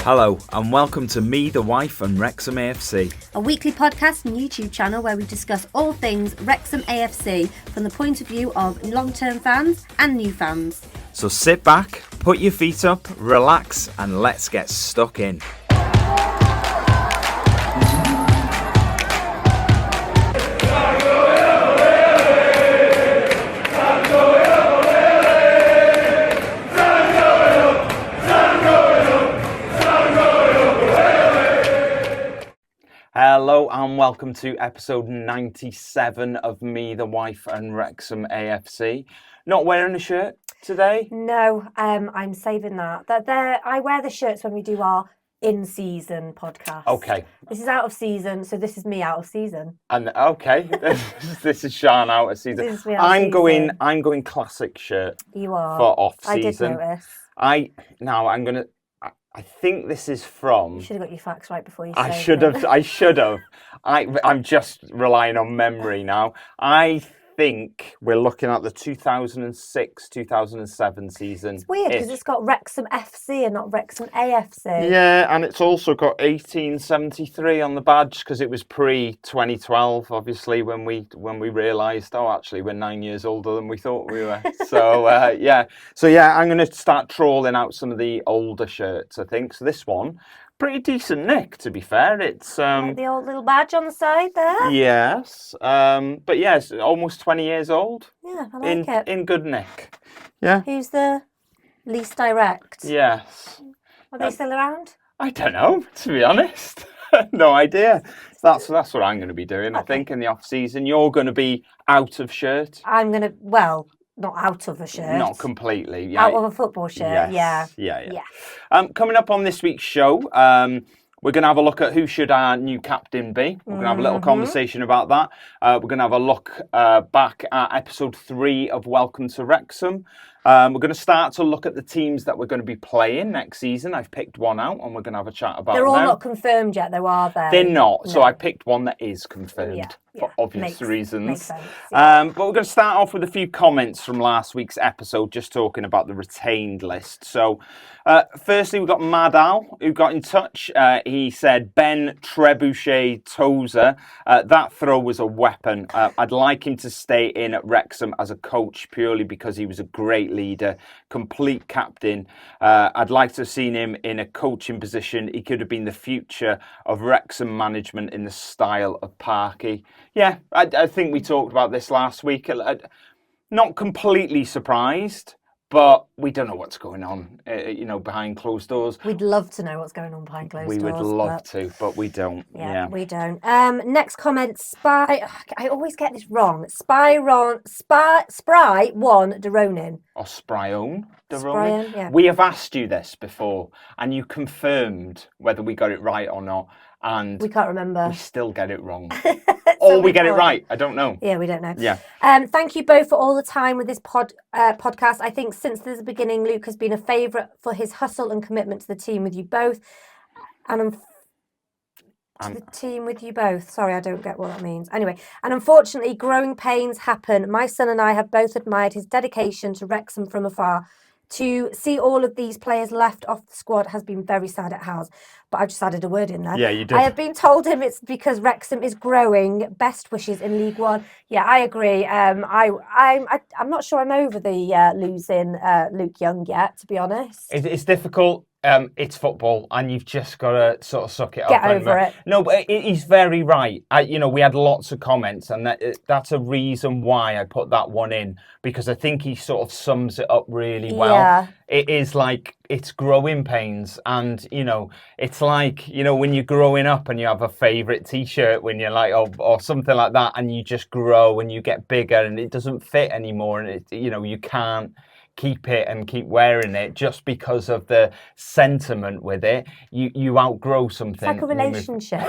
Hello and welcome to Me, the Wife and Wrexham AFC. A weekly podcast and YouTube channel where we discuss all things Wrexham AFC from the point of view of long-term fans and new fans. So sit back, put your feet up, relax and let's get stuck in. Hello and welcome to episode 97 of Me, the Wife and Wrexham AFC. Not wearing a shirt today? No, I'm saving that. I wear the shirts when we do our in-season podcast. Okay. This is out of season, so this is me out of season. And okay, this is Sean out of season. This is me out of season. I'm going classic shirt. You are. For off season. I did notice. I think this is from. You should have got your facts right before you. I should have. I'm just relying on memory now. I think we're looking at the 2006-2007 season. It's weird because it's got Wrexham FC and not Wrexham AFC. Yeah, and it's also got 1873 on the badge because it was pre-2012, obviously, when we realised, oh, actually, we're 9 years older than we thought we were. So, yeah, I'm going to start trawling out some of the older shirts, I think. So this one, pretty decent nick, to be fair. It's like the old little badge on the side there. Yes, but yes, almost 20 years old. Yeah, I like it. In good nick. Yeah. Who's the least direct? Yes. Are they still around? I don't know, to be honest. No idea. That's what I'm going to be doing. Okay. I think in the off season, you're going to be out of shirt. I'm going to not out of a shirt. Not completely. Yeah. Out of a football shirt. Yes. Yeah. Coming up on this week's show, we're going to have a look at who should our new captain be. We're going to have a little conversation about that. We're going to have a look back at episode 3 of Welcome to Wrexham. We're going to start to look at the teams that we're going to be playing next season. I've picked one out and we're going to have a chat about They're all them. not confirmed yet, though, are they? They're not. No. So I picked one that is confirmed for obvious reasons. Makes sense, yeah. But we're going to start off with a few comments from last week's episode, just talking about the retained list. So firstly, we've got Mad Al, who got in touch. He said, Ben Trebuchet Tozer, that throw was a weapon. I'd like him to stay in at Wrexham as a coach purely because he was a great leader, complete captain. I'd like to have seen him in a coaching position. He could have been the future of Wrexham management in the style of Parky. Yeah, I think we talked about this last week. Not completely surprised, but we don't know what's going on, behind closed doors. We'd love to know what's going on behind closed doors. We would love to, but we don't. Yeah, we don't. Next comment, I always get this wrong. Spry one de Ronin. Or Spryon de Ronin. Yeah. We have asked you this before, and you confirmed whether we got it right or not. And we can't remember. We still get it wrong. Or we get it right. I don't know. Yeah, we don't know. Yeah. Thank you both for all the time with this podcast. I think since the beginning, Luke has been a favourite for his hustle and commitment to the team with you both. And the team with you both. Sorry, I don't get what that means. Anyway, and unfortunately, growing pains happen. My son and I have both admired his dedication to Wrexham from afar. To see all of these players left off the squad has been very sad, it has. But I've just added a word in there. Yeah, you did. I have been told him it's because Wrexham is growing. Best wishes in League One. Yeah, I agree. I'm not sure I'm over the losing Luke Young yet, to be honest. It's difficult. It's football, and you've just got to sort of suck it up. Get over it. No, but he's very right. We had lots of comments, and that's a reason why I put that one in, because I think he sort of sums it up really well. Yeah. It is like, it's growing pains, and, it's like, when you're growing up and you have a favourite T-shirt when you're like, or something like that, and you just grow and you get bigger and it doesn't fit anymore, and you can't keep it and keep wearing it just because of the sentiment with it. You outgrow something. It's like a relationship.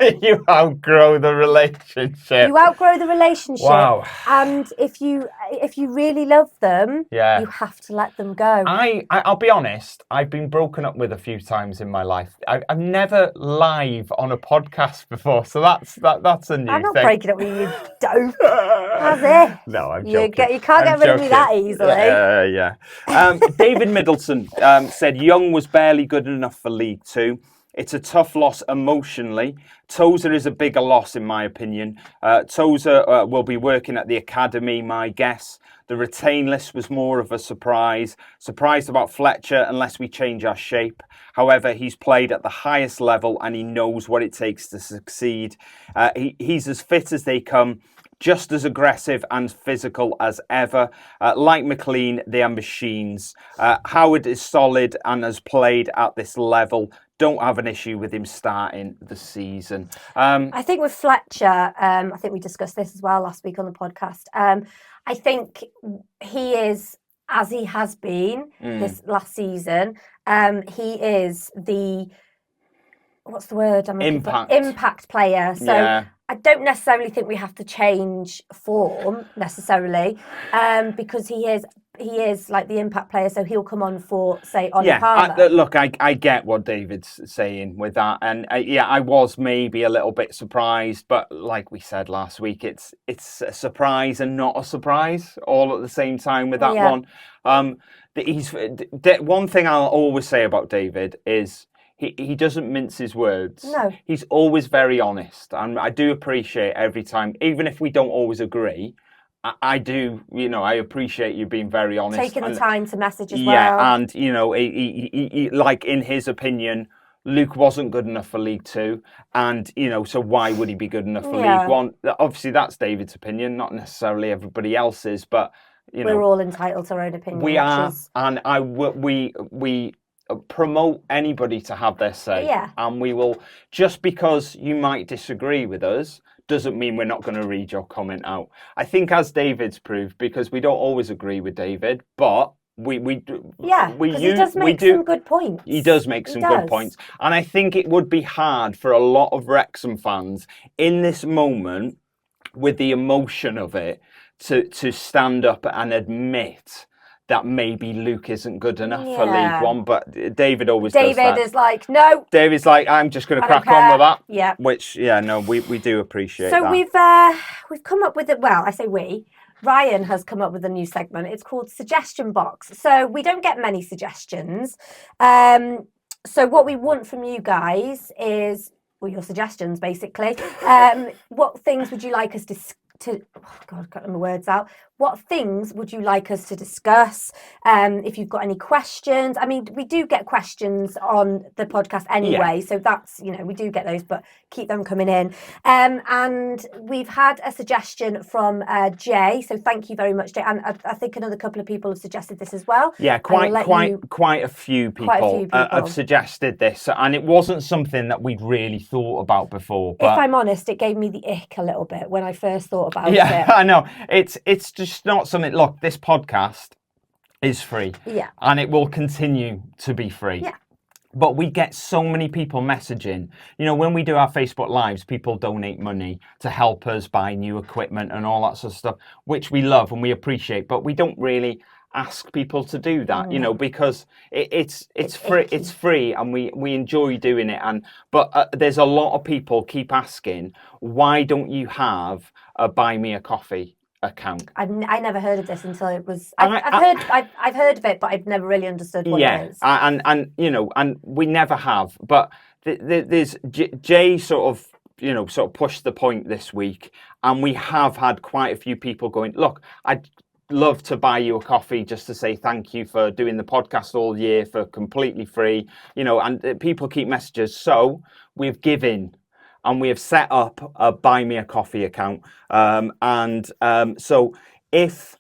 You outgrow the relationship. You outgrow the relationship. Wow. And if you really love them, Yeah. you have to let them go. I'll be honest, I've been broken up with a few times in my life. I've never live on a podcast before, so that's a new thing. I'm not breaking up with you, dope. How's it? No, I'm joking. You can't get rid of me that easily. Yeah. David Middleton said Young was barely good enough for League Two. It's a tough loss emotionally. Tozer is a bigger loss, in my opinion. Tozer will be working at the academy, my guess. The retain list was more of a surprise. Surprised about Fletcher unless we change our shape. However, he's played at the highest level and he knows what it takes to succeed. He's as fit as they come. Just as aggressive and physical as ever. Like McLean, they are machines. Howard is solid and has played at this level. Don't have an issue with him starting the season. I think with Fletcher, I think we discussed this as well last week on the podcast. I think he is, as he has been this last season, he is the, what's the word? Impact player. So yeah. I don't necessarily think we have to change form necessarily, because he is like the impact player, so he'll come on for, say, Ollie Palmer. Look, I get what David's saying with that, and I was maybe a little bit surprised, but like we said last week, it's a surprise and not a surprise all at the same time with that one. One thing I'll always say about David is he doesn't mince his words. No. He's always very honest, and I do appreciate every time, even if we don't always agree. I do, I appreciate you being very honest. Taking the time to message as well. Yeah, and, he, like, in his opinion, Luke wasn't good enough for League Two. And, so why would he be good enough for League One? Obviously, that's David's opinion, not necessarily everybody else's. But, we're all entitled to our own opinion. We are, and we promote anybody to have their say. Yeah. And we will, just because you might disagree with us, doesn't mean we're not going to read your comment out. I think, as David's proved, because we don't always agree with David, but he does make some good points. He does make some good points. And I think it would be hard for a lot of Wrexham fans in this moment, with the emotion of it, to stand up and admit that maybe Luke isn't good enough for League One, but David always does that. David is like, no. David's like, I'm just going to crack on with that. Yeah. Which, we do appreciate that. So we've come up with it. Well, I say we. Ryan has come up with a new segment. It's called Suggestion Box. So we don't get many suggestions. So what we want from you guys is, well, your suggestions, basically. What things would you like us to got my words out. What things would you like us to discuss? If you've got any questions, I mean, we do get questions on the podcast anyway, so that's, we do get those, but keep them coming in. And we've had a suggestion from Jay, so thank you very much, Jay. And I think another couple of people have suggested this as well. Yeah, quite a few people have suggested this, and it wasn't something that we'd really thought about before. But if I'm honest, it gave me the ick a little bit when I first thought about it. Yeah, I know. It's just not something. Look, this podcast is free. Yeah. And it will continue to be free. Yeah. But we get so many people messaging. When we do our Facebook Lives, people donate money to help us buy new equipment and all that sort of stuff, which we love and we appreciate. But we don't really ask people to do that, because it's free. It's free, and we enjoy doing it. But there's a lot of people keep asking, why don't you have a Buy Me a Coffee account? I never heard of this until it was. I've heard of it, but I've never really understood what it is. And we never have. But there's Jay sort of pushed the point this week, and we have had quite a few people going, look, I'd love to buy you a coffee just to say thank you for doing the podcast all year for completely free, and people keep messages. So we've given. And we have set up a Buy Me a Coffee account. So if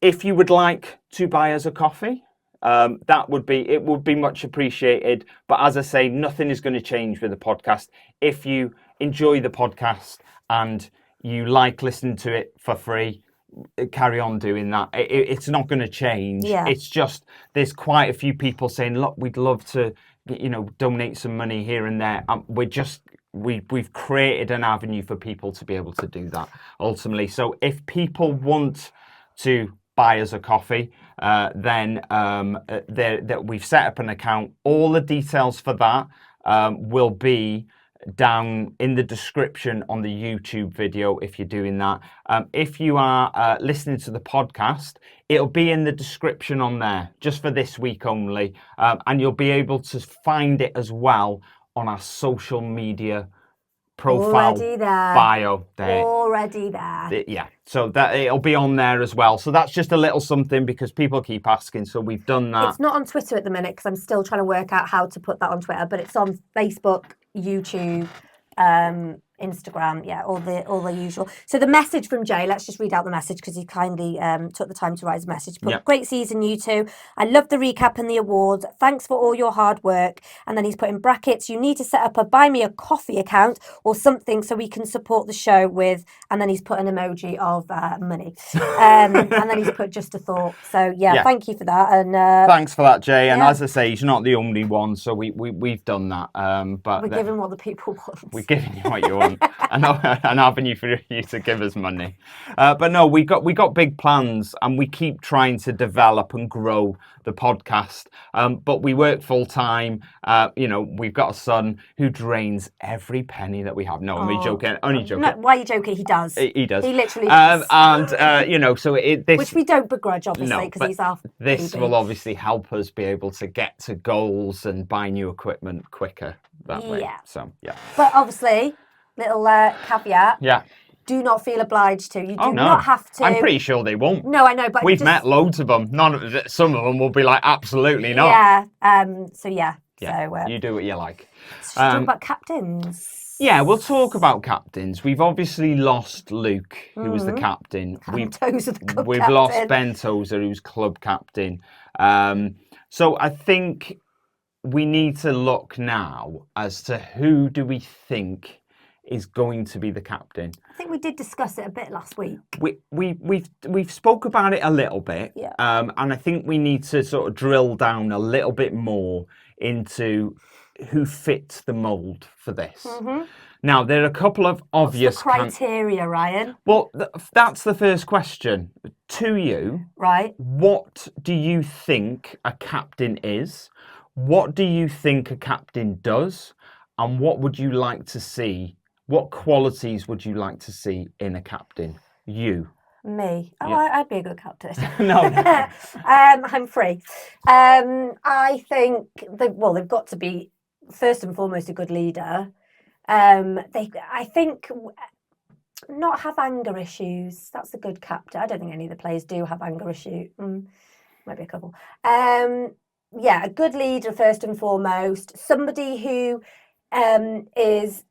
you would like to buy us a coffee, it would be much appreciated. But as I say, nothing is going to change with the podcast. If you enjoy the podcast and you like listening to it for free, carry on doing that. It's not going to change. Yeah. It's just there's quite a few people saying, look, we'd love to, donate some money here and there. we've created an avenue for people to be able to do that ultimately. So if people want to buy us a coffee, then that we've set up an account. All the details for that will be down in the description on the YouTube video if you're doing that. If you are listening to the podcast, it'll be in the description on there just for this week only, and you'll be able to find it as well on our social media profile Already there. bio there. Already there. Yeah, so that it'll be on there as well. So that's just a little something because people keep asking. So we've done that. It's not on Twitter at the minute because I'm still trying to work out how to put that on Twitter, but it's on Facebook, YouTube, Instagram, yeah, all the usual. So the message from Jay, let's just read out the message because he kindly took the time to write his message. But great season, you two. I love the recap and the awards. Thanks for all your hard work. And then he's put in brackets, you need to set up a buy me a coffee account or something so we can support the show with, and then he's put an emoji of money. And then he's put just a thought. So yeah, thank you for that. And thanks for that, Jay. And as I say, he's not the only one, so we've done that. But we're giving what the people want. We're giving you what you want. An avenue for you to give us money, but no, we got big plans, and we keep trying to develop and grow the podcast. But we work full time. We've got a son who drains every penny that we have. No, I'm joking. Only joking. No, why are you joking? He does. He does. He literally does. So this, which we don't begrudge, obviously, because he's our This baby. will obviously help us be able to get to goals and buy new equipment quicker that way. Yeah. So yeah. But obviously, little caveat. Yeah. Do not feel obliged to. You do not have to. I'm pretty sure they won't. No, I know, but we've met loads of them. Some of them will be like, absolutely not. Yeah. So yeah. Yeah. So you do what you like. So talk about captains. Yeah, we'll talk about captains. We've obviously lost Luke, who was the captain. We've lost Ben Tozer, who's club captain. So I think we need to look now as to who do we think is going to be the captain. I think we did discuss it a bit last week. We've spoke about it a little bit, and I think we need to sort of drill down a little bit more into who fits the mould for this. Now, there are a couple of obvious criteria, Ryan. Well, that's the first question to you. Right. What do you think a captain is? What do you think a captain does? And what would you like to see? What qualities would you like to see in a captain? You. Me. Oh, yeah. I'd be a good captain. No. I'm free. I think they've got to be first and foremost a good leader. I think not have anger issues. That's a good captain. I don't think any of the players do have anger issues. Maybe a couple. A good leader first and foremost. Somebody who is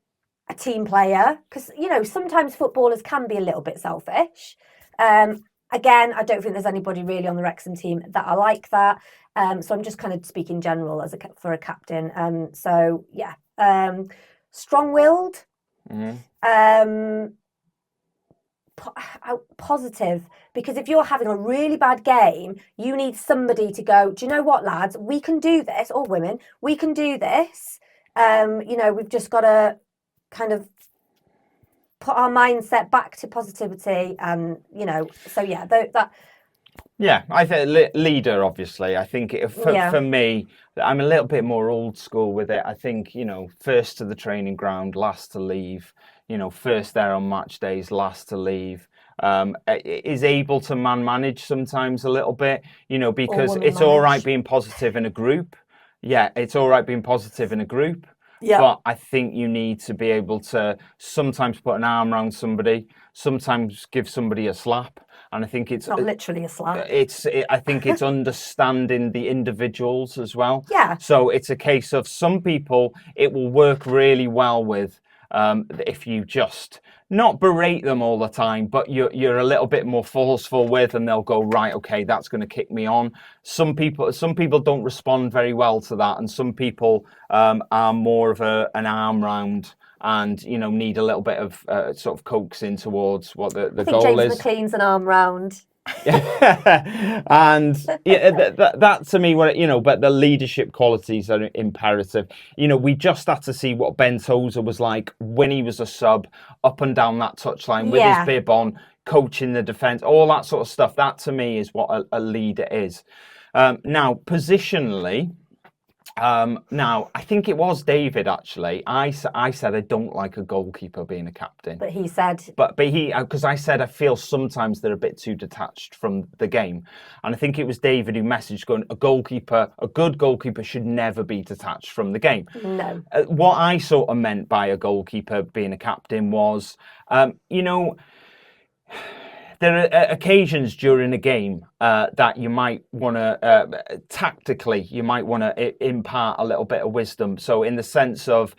a team player, because sometimes footballers can be a little bit selfish. Again, I don't think there's anybody really on the Wrexham team that are like that. So I'm just kind of speaking general for a captain. Strong-willed, positive, because if you're having a really bad game, you need somebody to go, do you know what, lads, we can do this, or women, we can do this. We've just got to kind of put our mindset back to positivity, and I think leader, obviously. I think for me, I'm a little bit more old school with it. I think, first to the training ground, last to leave, first there on match days, last to leave. Is able to manage sometimes a little bit, because it's all right being positive in a group. Yeah, it's all right being positive in a group. Yeah. But I think you need to be able to sometimes put an arm around somebody, sometimes give somebody a slap. And I think it's not literally a slap. I think it's understanding the individuals as well. Yeah. So it's a case of some people it will work really well with if you just not berate them all the time, but you're a little bit more forceful with, and they'll go, right, okay, that's going to kick me on. Some people don't respond very well to that, and some people are more of an arm round and need a little bit of sort of coaxing towards what the goal James is. McLean's an arm round. And yeah, that to me, but the leadership qualities are imperative. We just had to see what Ben Tozer was like when he was a sub, up and down that touchline with his bib on, coaching the defence, all that sort of stuff. That to me is what a leader is. Now, positionally. Now, I think it was David, actually. I said I don't like a goalkeeper being a captain. But he said... But he, because I said I feel sometimes they're a bit too detached from the game. And I think it was David who messaged going, a good goalkeeper should never be detached from the game. No. What I sort of meant by a goalkeeper being a captain was, there are occasions during a game that you might want to, tactically, you might want to impart a little bit of wisdom. So in the sense of,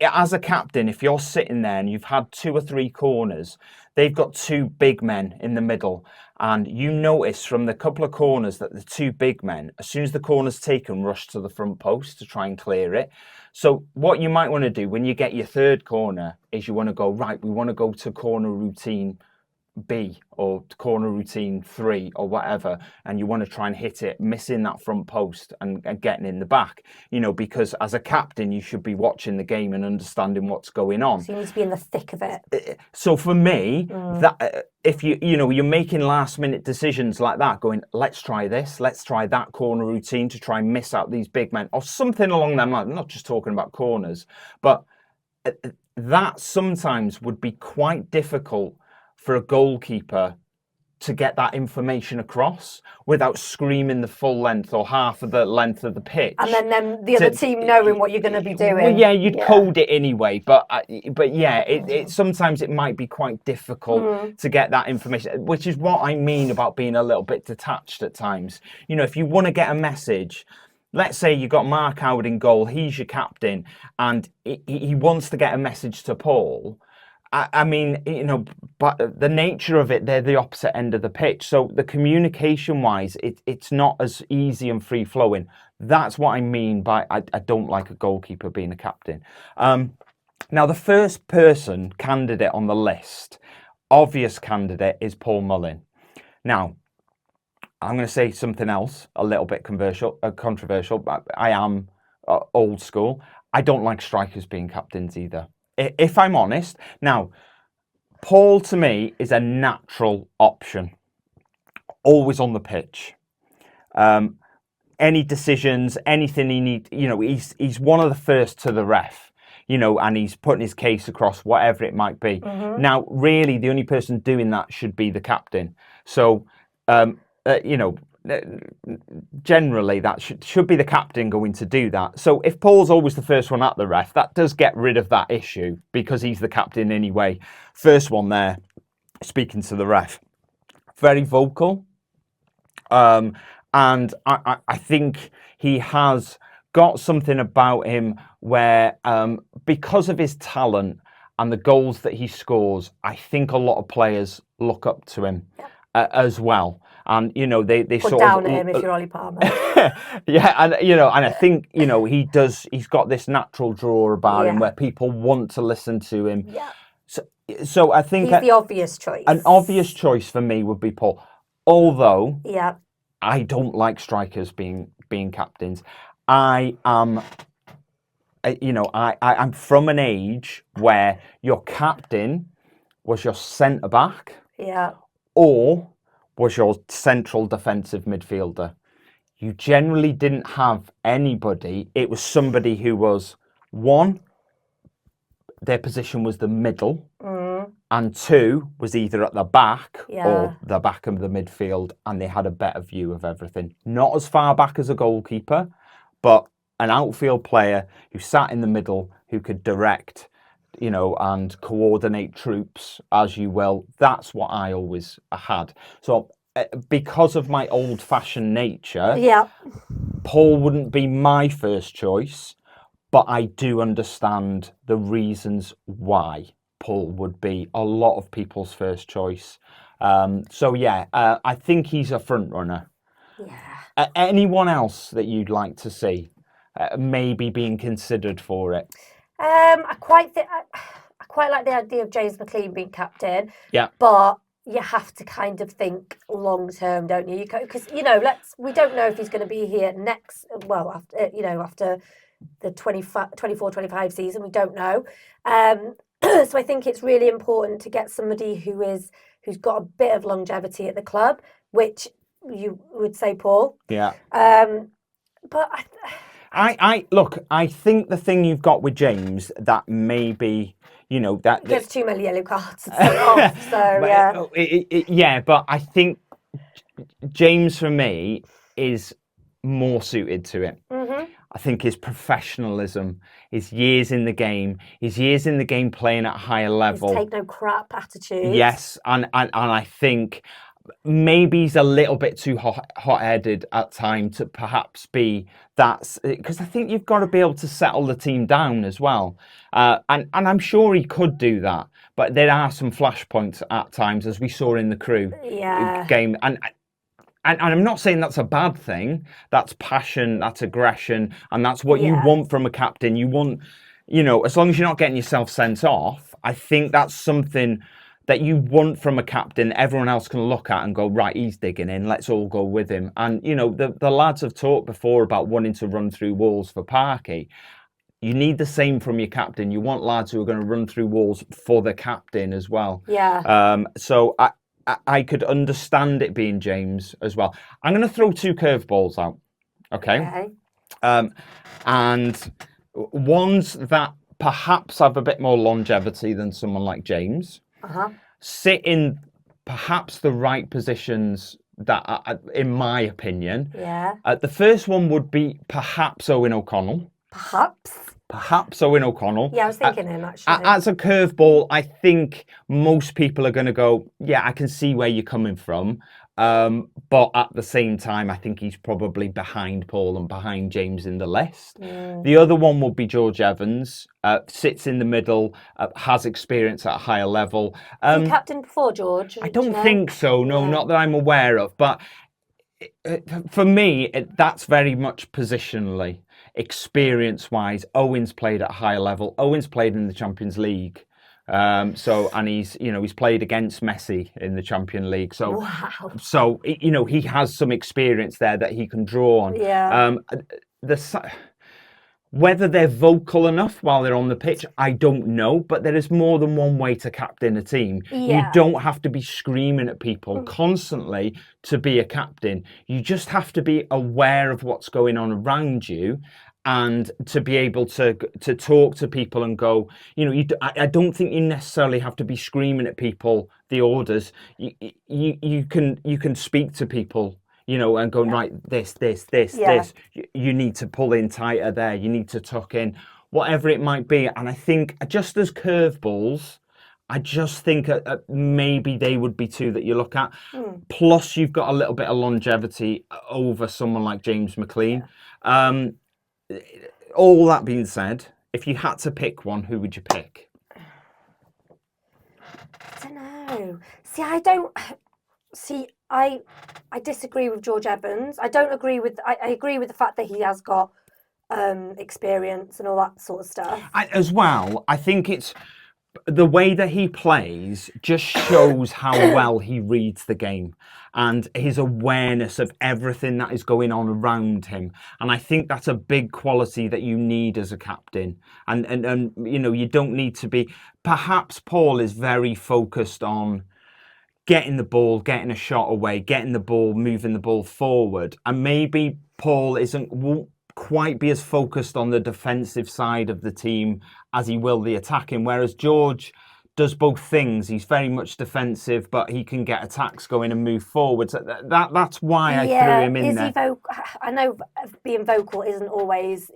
as a captain, if you're sitting there and you've had 2 or 3 corners, they've got 2 big men in the middle. And you notice from the couple of corners that the 2 big men, as soon as the corner's taken, rush to the front post to try and clear it. So what you might want to do when you get your 3rd corner is you want to go, right, we want to go to corner routine B or corner routine 3 or whatever, and you want to try and hit it missing that front post and getting in the back, because as a captain you should be watching the game and understanding what's going on, so you need to be in the thick of it. So for me, that if you're making last minute decisions like that, going, let's try this, let's try that corner routine to try and miss out these big men or something along them lines. I'm not just talking about corners, but that sometimes would be quite difficult for a goalkeeper to get that information across without screaming the full length or half of the length of the pitch. And then the other team knowing what you're going to be doing. Well, yeah, you'd code it anyway. But yeah, it sometimes it might be quite difficult to get that information, which is what I mean about being a little bit detached at times. If you want to get a message, let's say you got Mark Howard in goal, he's your captain, and he wants to get a message to Paul. I mean, but the nature of it, they're the opposite end of the pitch. So the communication-wise, it's not as easy and free-flowing. That's what I mean by I don't like a goalkeeper being a captain. Now, the first candidate on the list, obvious candidate, is Paul Mullin. Now, I'm going to say something else, a little bit controversial, but I am old school. I don't like strikers being captains either, if I'm honest. Now, Paul, to me, is a natural option. Always on the pitch. Any decisions, anything he needs, he's one of the first to the ref, and he's putting his case across, whatever it might be. Now, really, the only person doing that should be the captain. So, generally that should be the captain going to do that. So if Paul's always the first one at the ref, that does get rid of that issue because he's the captain anyway. First one there, speaking to the ref. Very vocal. And I think he has got something about him where because of his talent and the goals that he scores, I think a lot of players look up to him as well. And they put sort down of at him if you're Ollie Palmer. Yeah, and and I think he's got this natural draw about him where people want to listen to him. Yeah. So I think he's the obvious choice. An obvious choice for me would be Paul. Although I don't like strikers being captains. I am I'm from an age where your captain was your centre back. Yeah. Or was your central defensive midfielder. You generally didn't have anybody. It was somebody who was, one, their position was the middle, and two, was either at the back or the back of the midfield, and they had a better view of everything. Not as far back as a goalkeeper, but an outfield player who sat in the middle, who could direct, and coordinate troops as you will. That's what I always had. So because of my old-fashioned nature, Paul wouldn't be my first choice, but I do understand the reasons why Paul would be a lot of people's first choice. I think he's a front runner. Yeah. Anyone else that you'd like to see maybe being considered for it? I quite like the idea of James McLean being captain. Yeah. But you have to kind of think long term, don't you? Because we don't know if he's going to be here next. Well, after the 24-25 season, we don't know. So I think it's really important to get somebody who's got a bit of longevity at the club, which you would say, Paul. Yeah. But I think the thing you've got with James that maybe, that gets too many yellow cards and sent off. So yeah, but I think James for me is more suited to it. Mm-hmm. I think his professionalism, his years in the game playing at a higher level. His take no crap attitude. Yes, and I think maybe he's a little bit too hot-headed at times to perhaps be that, because I think you've got to be able to settle the team down as well. And I'm sure he could do that, but there are some flashpoints at times, as we saw in the Crew game. And I'm not saying that's a bad thing. That's passion, that's aggression, and that's what you want from a captain. You want, as long as you're not getting yourself sent off, I think that's something that you want from a captain. Everyone else can look at and go, right, he's digging in, let's all go with him. And, the lads have talked before about wanting to run through walls for Parky. You need the same from your captain. You want lads who are going to run through walls for the captain as well. Yeah. So I could understand it being James as well. I'm going to throw 2 curveballs out. Okay. And ones that perhaps have a bit more longevity than someone like James. Sit in perhaps the right positions that, in my opinion. Yeah. The first one would be perhaps Owen O'Connell. Perhaps Owen O'Connell. Yeah, I was thinking him actually. As a curveball, I think most people are going to go, yeah, I can see where you're coming from. But at the same time, I think he's probably behind Paul and behind James in the list. The other one would be George Evans. Sits in the middle, has experience at a higher level. You captained before, George? I don't think so. No, not that I'm aware of. But for me, that's very much positionally. Experience-wise, Owen's played at a higher level. Owen's played in the Champions League. And he's played against Messi in the Champions League. So, wow. So he has some experience there that he can draw on. Yeah. Whether they're vocal enough while they're on the pitch, I don't know. But there is more than one way to captain a team. Yeah. You don't have to be screaming at people constantly to be a captain. You just have to be aware of what's going on around you, and to be able to talk to people and go, I don't think you necessarily have to be screaming at people the orders. You can speak to people, and go, right, this. You need to pull in tighter there. You need to tuck in, whatever it might be. And I think just as curveballs, I just think maybe they would be 2 that you look at. Plus, you've got a little bit of longevity over someone like James McLean. All that being said, if you had to pick one, who would you pick? I don't know. I disagree with George Evans. I agree with the fact that he has got experience and all that sort of stuff. I think it's the way that he plays just shows how well he reads the game and his awareness of everything that is going on around him. And I think that's a big quality that you need as a captain. And you don't need to be... Perhaps Paul is very focused on getting the ball, getting a shot away, getting the ball, moving the ball forward. And maybe Paul won't quite be as focused on the defensive side of the team as he will the attacking, whereas George does both things. He's very much defensive, but he can get attacks going and move forward. So that's why I threw him in there. I know being vocal isn't always,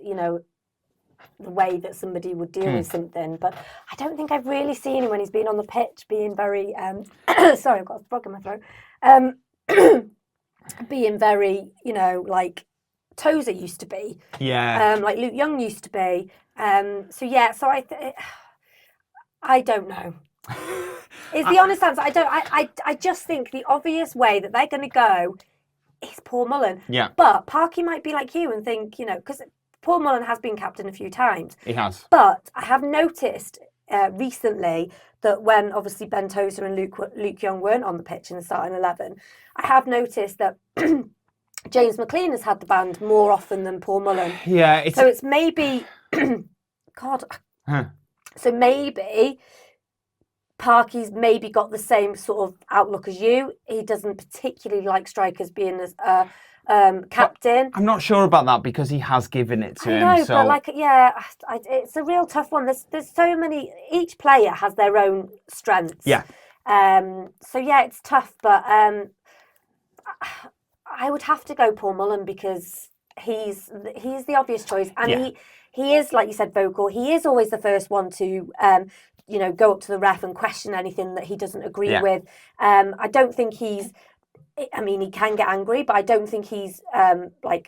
the way that somebody would deal with something, but I don't think I've really seen him when he's been on the pitch being very sorry, I've got a frog in my throat. Being very, like Tozer used to be. Yeah. Like Luke Young used to be. So I don't know. Is the honest answer. I just think the obvious way that they're going to go is Paul Mullen. Yeah. But Parky might be like you and think, because Paul Mullen has been captain a few times. He has. But I have noticed recently that when obviously Ben Tozer and Luke Young weren't on the pitch in the starting 11, I have noticed that James McLean has had the band more often than Paul Mullen. Yeah, so it's maybe God. So maybe Parky's maybe got the same sort of outlook as you. He doesn't particularly like strikers being as captain. I'm not sure about that because he has given it to him. I know, but it's a real tough one. There's so many. Each player has their own strengths. Yeah. So yeah, it's tough, but I would have to go Paul Mullen because he's the obvious choice, and he is, like you said, vocal. He is always the first one to go up to the ref and question anything that he doesn't agree with. I don't think he can get angry, but I don't think he's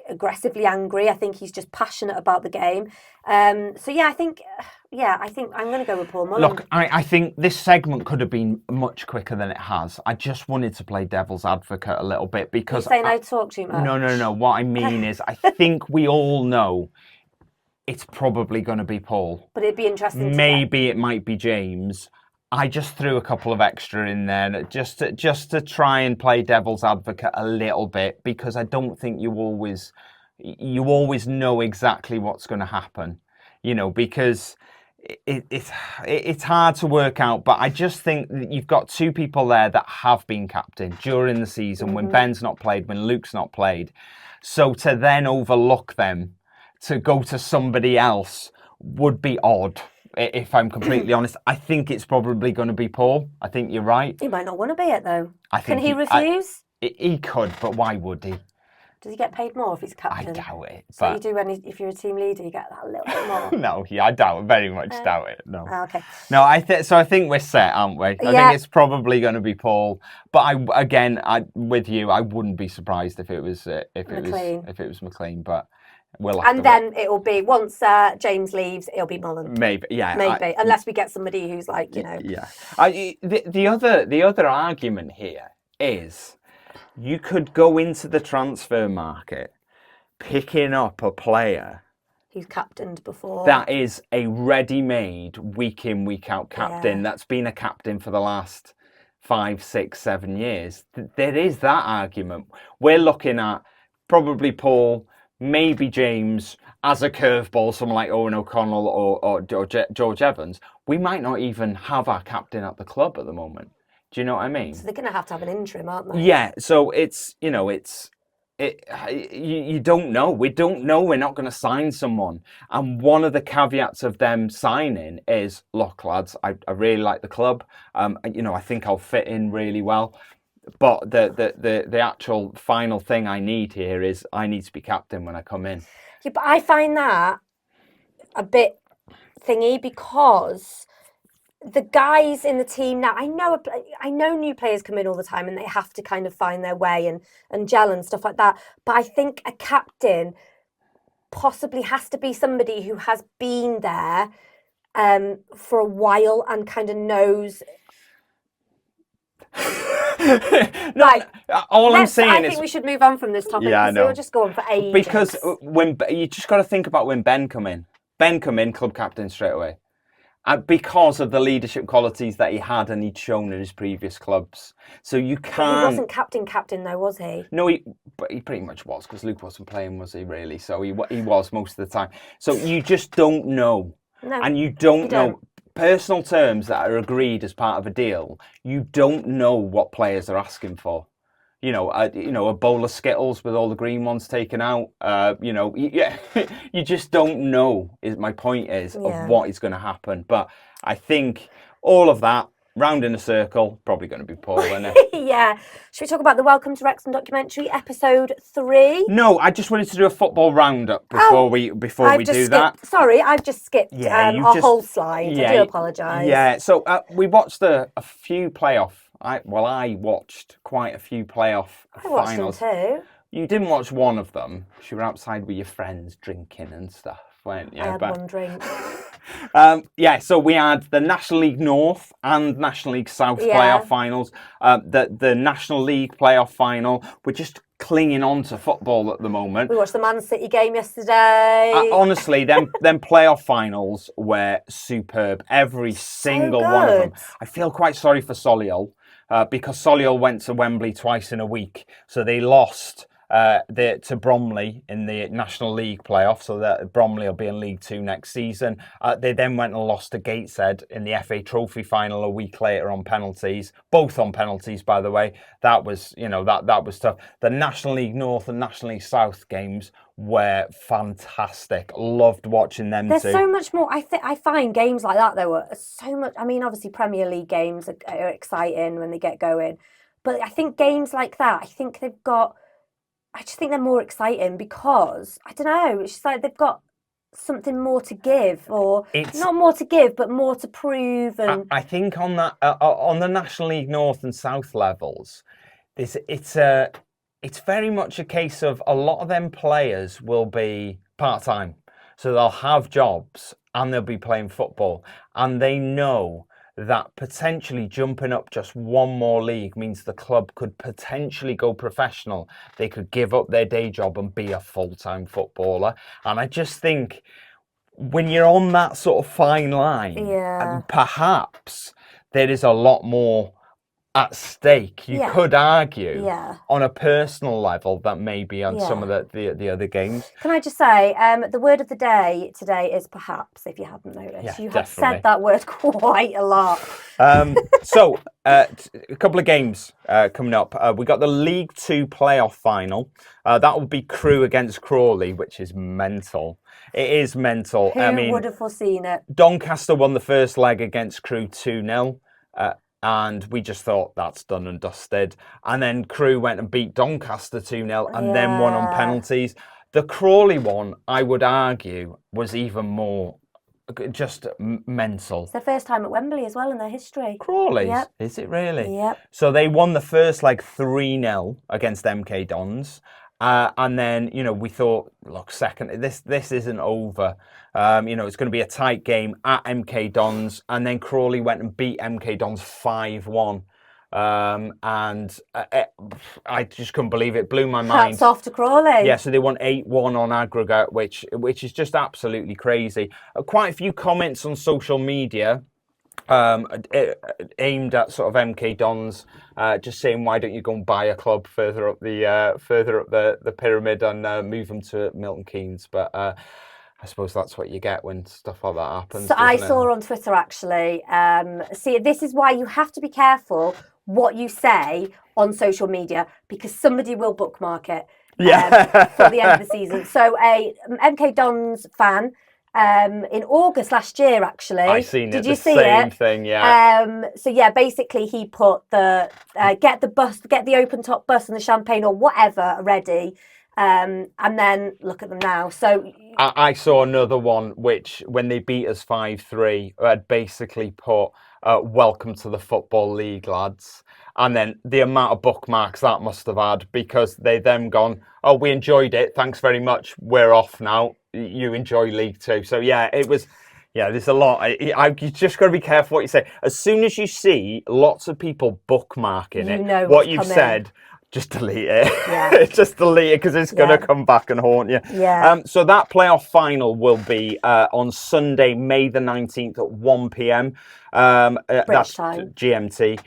aggressively angry. I think he's just passionate about the game. I think I'm going to go with Paul Mullen. Look, I think this segment could have been much quicker than it has. I just wanted to play devil's advocate a little bit because... You're saying I talk too much? No. What I mean is I think we all know it's probably going to be Paul. But it'd be interesting Maybe it might be James. I just threw a couple of extra in there just to try and play devil's advocate a little bit because I don't think you always know exactly what's going to happen, because it's hard to work out. But I just think that you've got two people there that have been captain during the season when Ben's not played, when Luke's not played. So to then overlook them, to go to somebody else would be odd. If I'm completely honest, I think it's probably going to be Paul. I think you're right. He might not want to be it, though. Can he refuse? He could, but why would he? Does he get paid more if he's captain? I doubt it. So you do if you're a team leader, you get that a little bit more? No, I doubt it. Very much doubt it. No. Okay. No, I think we're set, aren't we? I think it's probably going to be Paul. But I with you, I wouldn't be surprised if it was McLean. But then it'll be once James leaves, it'll be Mullen. Maybe, unless we get somebody who's like, Yeah. The other argument here is you could go into the transfer market picking up a player who's captained before. That is a ready-made week in, week out captain that's been a captain for the last 5, 6, 7 years. There is that argument. We're looking at probably Paul, maybe James as a curveball, someone like Owen O'Connell or George Evans. We might not even have our captain at the club at the moment. Do you know what I mean? So they're going to have an interim, aren't they? Yeah. So you don't know. We don't know. We're not going to sign someone. And one of the caveats of them signing is, look, lads, I really like the club. I think I'll fit in really well. But the actual final thing I need here is I need to be captain when I come in. Yeah, but I find that a bit thingy because the guys in the team now, I know new players come in all the time and they have to kind of find their way and gel and stuff like that. But I think a captain possibly has to be somebody who has been there for a while and kind of knows. I'm saying I think we should move on from this topic. Yeah, I know. We'll just go on for ages. Because when you just got to think about when Ben come in, club captain straight away. Because of the leadership qualities that he had and he'd shown in his previous clubs. So you can't... He wasn't captain though, was he? No, but he pretty much was because Luke wasn't playing, was he really? So he was most of the time. So you just don't know. No, and you don't know personal terms that are agreed as part of a deal. You don't know what players are asking for. A bowl of Skittles with all the green ones taken out. You just don't know. My point is of what is going to happen. But I think all of that round in a circle probably going to be Paul, isn't it? Yeah. Should we talk about the Welcome to Wrexham documentary, episode 3? No, I just wanted to do a football roundup before we do that. Sorry, I've just skipped our whole slide. I do apologise. Yeah. So we watched a few playoff. I watched quite a few playoff finals. I watched them too. You didn't watch one of them. You were outside with your friends drinking and stuff, weren't you? I had one drink. So we had the National League North and National League South playoff finals. The National League playoff final, we're just clinging on to football at the moment. We watched the Man City game yesterday. Honestly, them playoff finals were superb. Every single one of them. I feel quite sorry for Solihull because Solihull went to Wembley twice in a week. So they lost to Bromley in the National League playoff, so that Bromley will be in League Two next season. They then went and lost to Gateshead in the FA Trophy final a week later on penalties, both on penalties, by the way. That was, that was tough. The National League North and National League South games were fantastic. Loved watching them. There's so much more. I find games like that though are so much. I mean, obviously Premier League games are exciting when they get going, but I think games like that, I just think they're more exciting because, I don't know, it's just like they've got something more to give, or not more to give, but more to prove. And I think on that, on the National League North and South levels, it's very much a case of a lot of them players will be part-time. So they'll have jobs and they'll be playing football, and they know that potentially jumping up just one more league means the club could potentially go professional. They could give up their day job and be a full-time footballer. And I just think when you're on that sort of fine line, perhaps there is a lot more at stake. You could argue on a personal level that maybe on some of the other games. Can I just say, the word of the day today is perhaps, if you haven't noticed. You have said that word quite a lot. So, a couple of games coming up. We got the League Two playoff final. That will be Crewe against Crawley, which is mental. It is mental. Who would have foreseen it? Doncaster won the first leg against Crewe 2-0. And we just thought that's done and dusted. And then Crewe went and beat Doncaster 2-0 and then won on penalties. The Crawley one, I would argue, was even more just mental. It's their first time at Wembley as well in their history. Crawley's? Is it really? Yep. So they won the first leg 3-0 against MK Dons. And then, we thought, look, second, this isn't over. It's going to be a tight game at MK Dons. And then Crawley went and beat MK Dons 5-1. And I just couldn't believe it. Blew my mind. Hats off to Crawley. Yeah, so they won 8-1 on aggregate, which is just absolutely crazy. Quite a few comments on social media aimed at sort of MK Dons, just saying, why don't you go and buy a club further up the pyramid and move them to Milton Keynes? But I suppose that's what you get when stuff like that happens. So I saw on Twitter actually. See, this is why you have to be careful what you say on social media, because somebody will bookmark it. For the end of the season. So a MK Dons fan. In August last year, actually. I seen it. Did you see same it? Thing, yeah. So yeah, basically he put the get the open top bus and the champagne or whatever ready, and then look at them now. So I saw another one which, when they beat us 5-3, had basically put "Welcome to the Football League, lads." And then the amount of bookmarks that must have had, because they then gone, "Oh, we enjoyed it. Thanks very much. We're off now. You enjoy League Two." So yeah, it was. Yeah, there's a lot. You just got to be careful what you say. As soon as you see lots of people bookmarking it, what you've said, just delete it. Yeah. Just delete it, because it's going to come back and haunt you. Yeah. So that playoff final will be on Sunday, May the 19th at 1 p.m. That's time. GMT.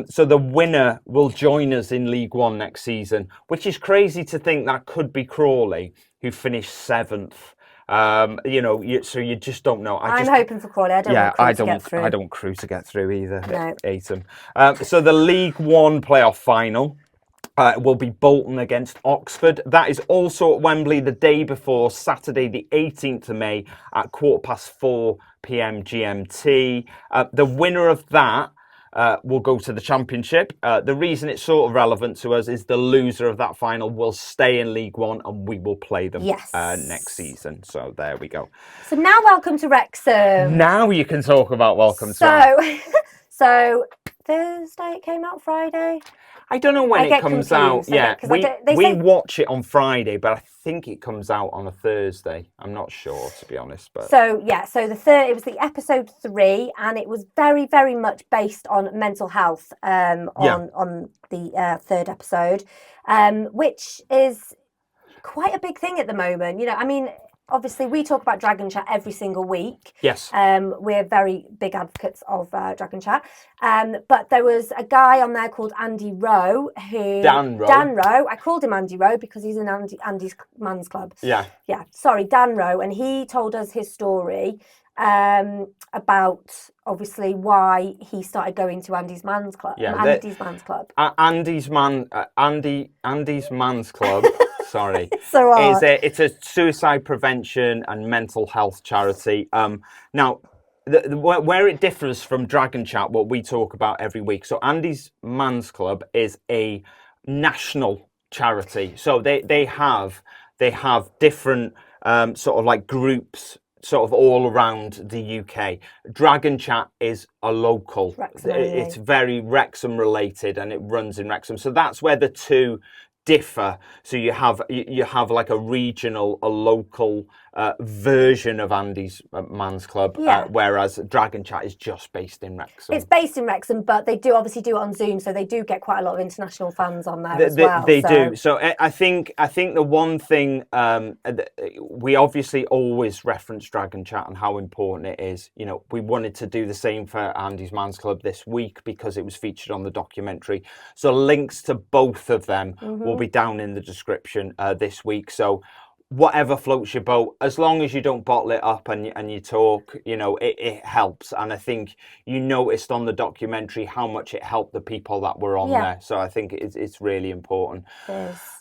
So the winner will join us in League One next season, which is crazy to think that could be Crawley, who finished 7th. So you just don't know. I'm hoping for Crawley. I don't want Crewe to get through. I don't want Crewe to get through either. No. Hate them. So the League One playoff final will be Bolton against Oxford. That is also at Wembley the day before, Saturday the 18th of May at 4:15 p.m. GMT. The winner of that will go to the Championship. The reason it's sort of relevant to us is the loser of that final will stay in League One and we will play them next season. So there we go. So now welcome to Wrexham. Now you can talk about welcome to Wrexham. So Thursday it came out? Friday? I don't know when it comes out. Yeah, we watch it on Friday, but I think it comes out on a Thursday. I'm not sure, to be honest. But so it was the episode 3, and it was very, very much based on mental health. On the 3rd episode, which is quite a big thing at the moment. I mean, obviously we talk about Dragon Chat every single week. Yes. We're very big advocates of Dragon Chat. But there was a guy on there called Andy Rowe Dan Rowe. I called him Andy Rowe because he's in Andy's Man's Club. Yeah. Yeah. Sorry, Dan Rowe, and he told us his story about obviously why he started going to Andy's Man's Club. Yeah, Andy's Man's Club. Andy's Man's Club. Sorry, so it's a suicide prevention and mental health charity. Now, where it differs from Dragon Chat, what we talk about every week. So Andy's Man's Club is a national charity. So they have different sort of like groups sort of all around the UK. Dragon Chat is a local. It's very Wrexham related, and it runs in Wrexham. So that's where the two differ. So you have like a regional, a local version of Andy's Man's Club, whereas Dragon Chat is just based in Wrexham. It's based in Wrexham, but they do obviously do it on Zoom, so they do get quite a lot of international fans on there as well. They do. So I think the one thing we obviously always reference Dragon Chat and how important it is. We wanted to do the same for Andy's Man's Club this week because it was featured on the documentary. So links to both of them will be down in the description this week. So whatever floats your boat, as long as you don't bottle it up and you talk, it helps. And I think you noticed on the documentary how much it helped the people that were on there. So I think it's really important.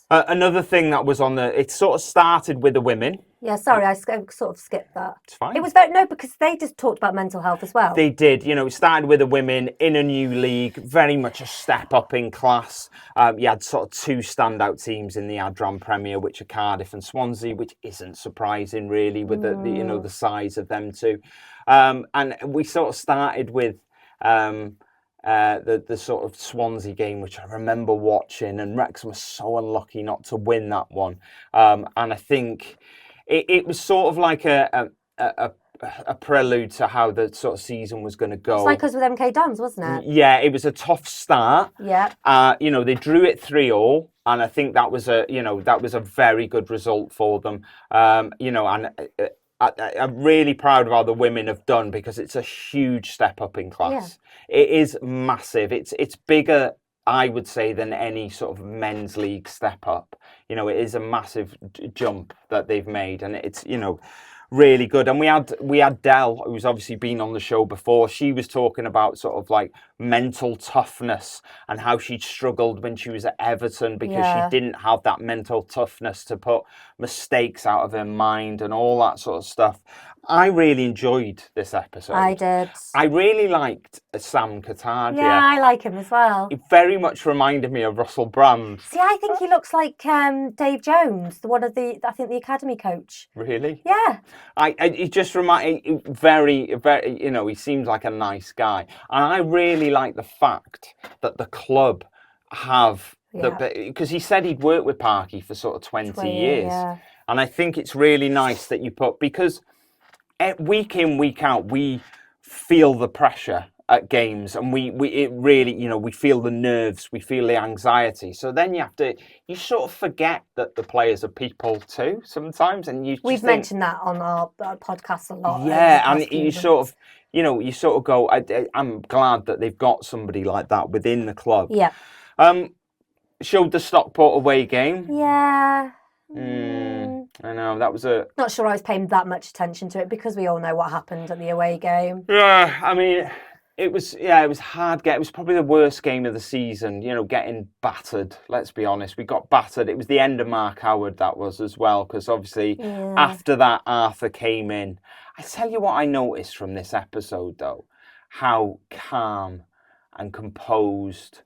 Another thing that was on it sort of started with the women. Yeah, sorry, I sort of skipped that. It's fine. It was because they just talked about mental health as well. They did. It started with the women in a new league, very much a step up in class. You had sort of 2 standout teams in the Adran Premier, which are Cardiff and Swansea, which isn't surprising really with the size of them two. And we sort of started with the sort of Swansea game, which I remember watching, and Wrexham was so unlucky not to win that one. And I think it was sort of like a prelude to how the sort of season was going to go. It's like us with MK Dons, wasn't it? Yeah, it was a tough start. Yeah. They drew it 3-3, and I think that was a very good result for them. And I'm really proud of how the women have done, because it's a huge step up in class. Yeah. It is massive. It's bigger, I would say, than any sort of men's league step up. It is a massive jump that they've made, and it's really good. And we had Del, who's obviously been on the show before. She was talking about sort of like mental toughness and how she'd struggled when she was at Everton because she didn't have that mental toughness to put mistakes out of her mind and all that sort of stuff. I really enjoyed this episode. I did. I really liked Sam Katadia. Yeah, I like him as well. It very much reminded me of Russell Brand. See, I think he looks like Dave Jones, the academy coach. Really? Yeah. He just reminded very, very, he seems like a nice guy. And I really like the fact that the club have, because he said he'd worked with Parky for sort of 20 years. Yeah. And I think it's really nice that you because week in, week out, we feel the pressure at games, and we feel the nerves, we feel the anxiety. So then you sort of forget that the players are people too sometimes, and we've mentioned that on our podcast a lot. Yeah, and you sort of go, I'm glad that they've got somebody like that within the club. Yeah. Showed the Stockport away game. Yeah. I know, that was not sure I was paying that much attention to it because we all know what happened at the away game. Yeah, I mean, it was hard. It was probably the worst game of the season, getting battered. Let's be honest, we got battered. It was the end of Mark Howard, that was as well, because obviously after that Arthur came in. I tell you what I noticed from this episode though, how calm and composed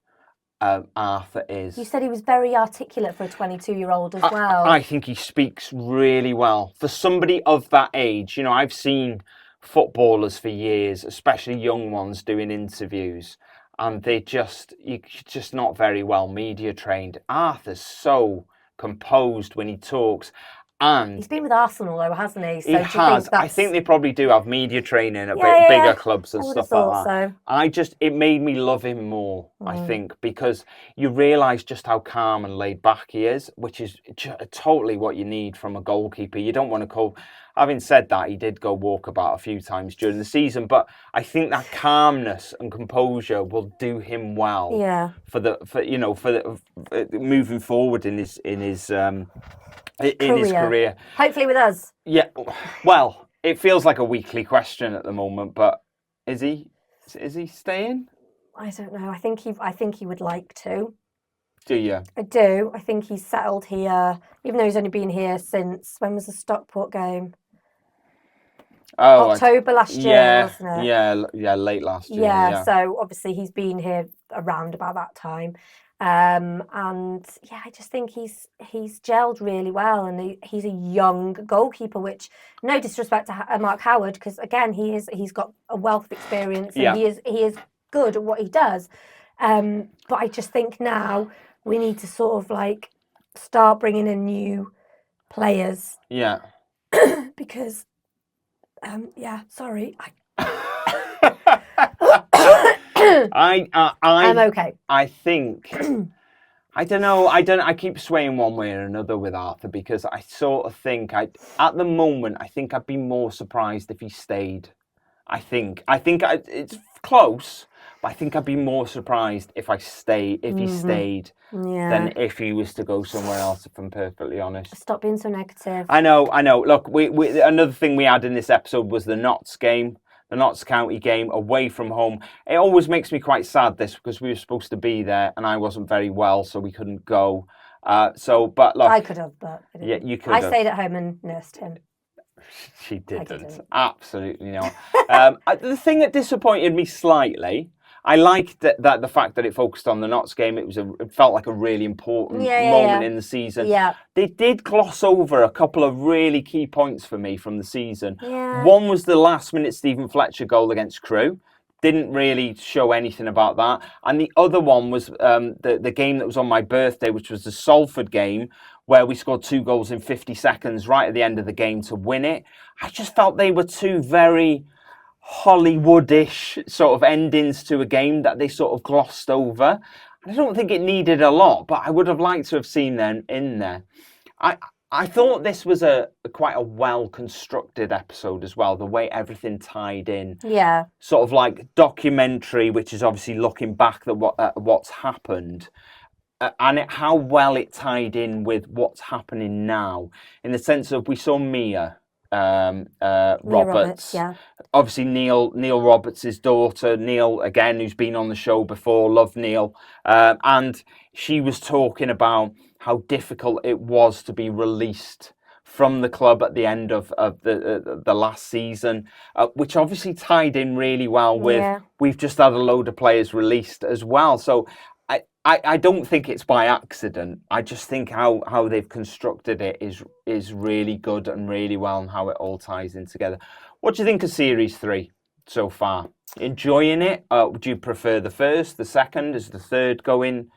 Arthur is. You said he was very articulate for a 22-year-old as well. I think he speaks really well. For somebody of that age, I've seen footballers for years, especially young ones, doing interviews. and you're just not very well media trained. Arthur's so composed when he talks. And he's been with Arsenal though, hasn't he? So he has. I think they probably do have media training at bigger clubs and stuff like that. So. It made me love him more, I think, because you realise just how calm and laid back he is, which is totally what you need from a goalkeeper. You don't want to call. Having said that, he did go walkabout a few times during the season, but I think that calmness and composure will do him well. Yeah. For moving forward in his career. Hopefully with us. Yeah. Well, it feels like a weekly question at the moment, but is he staying? I don't know. I think he would like to. Do you? I do. I think he's settled here, even though he's only been here since, when was the Stockport game? October last year, wasn't it? Yeah, late last year. Yeah, so obviously he's been here around about that time. And yeah, I just think he's gelled really well, and he's a young goalkeeper, which, no disrespect to Mark Howard, because again he's got a wealth of experience, and he is good at what he does. But I just think now we need to sort of like start bringing in new players. Yeah. Because sorry. I'm okay. I think I don't know. I keep swaying one way or another with Arthur, because I sort of think at the moment I think I'd be more surprised if he stayed. I think it's close, but I think I'd be more surprised if he stayed than if he was to go somewhere else, if I'm perfectly honest. Stop being so negative. I know. Look, we another thing we had in this episode was the Notts game. The Notts County game away from home. It always makes me quite sad, this, because we were supposed to be there and I wasn't very well, so we couldn't go. But look, I could have, but I didn't. Yeah, you could. I stayed at home and nursed him. She didn't. Absolutely not. The thing that disappointed me slightly, I liked that the fact that it focused on the Notts game. It felt like a really important moment in the season. Yeah. They did gloss over a couple of really key points for me from the season. Yeah. One was the last-minute Stephen Fletcher goal against Crewe. Didn't really show anything about that. And the other one was the game that was on my birthday, which was the Salford game, where we scored 2 goals in 50 seconds right at the end of the game to win it. I just felt they were two very Hollywoodish sort of endings to a game that they sort of glossed over. I don't think it needed a lot, but I would have liked to have seen them in there. I thought this was quite a well-constructed episode as well, the way everything tied in. Yeah. Sort of like documentary, which is obviously looking back at what's happened, and how well it tied in with what's happening now, in the sense of we saw Mia Roberts. Yeah. Obviously, Neil Roberts' daughter, Neil, again, who's been on the show before, love Neil. And she was talking about how difficult it was to be released from the club at the end of the last season, which obviously tied in really well with we've just had a load of players released as well. So I don't think it's by accident. I just think how they've constructed it is really good and really well, and how it all ties in together. What do you think of Series 3 so far? Enjoying it? Would you prefer the first, the second? Is the third going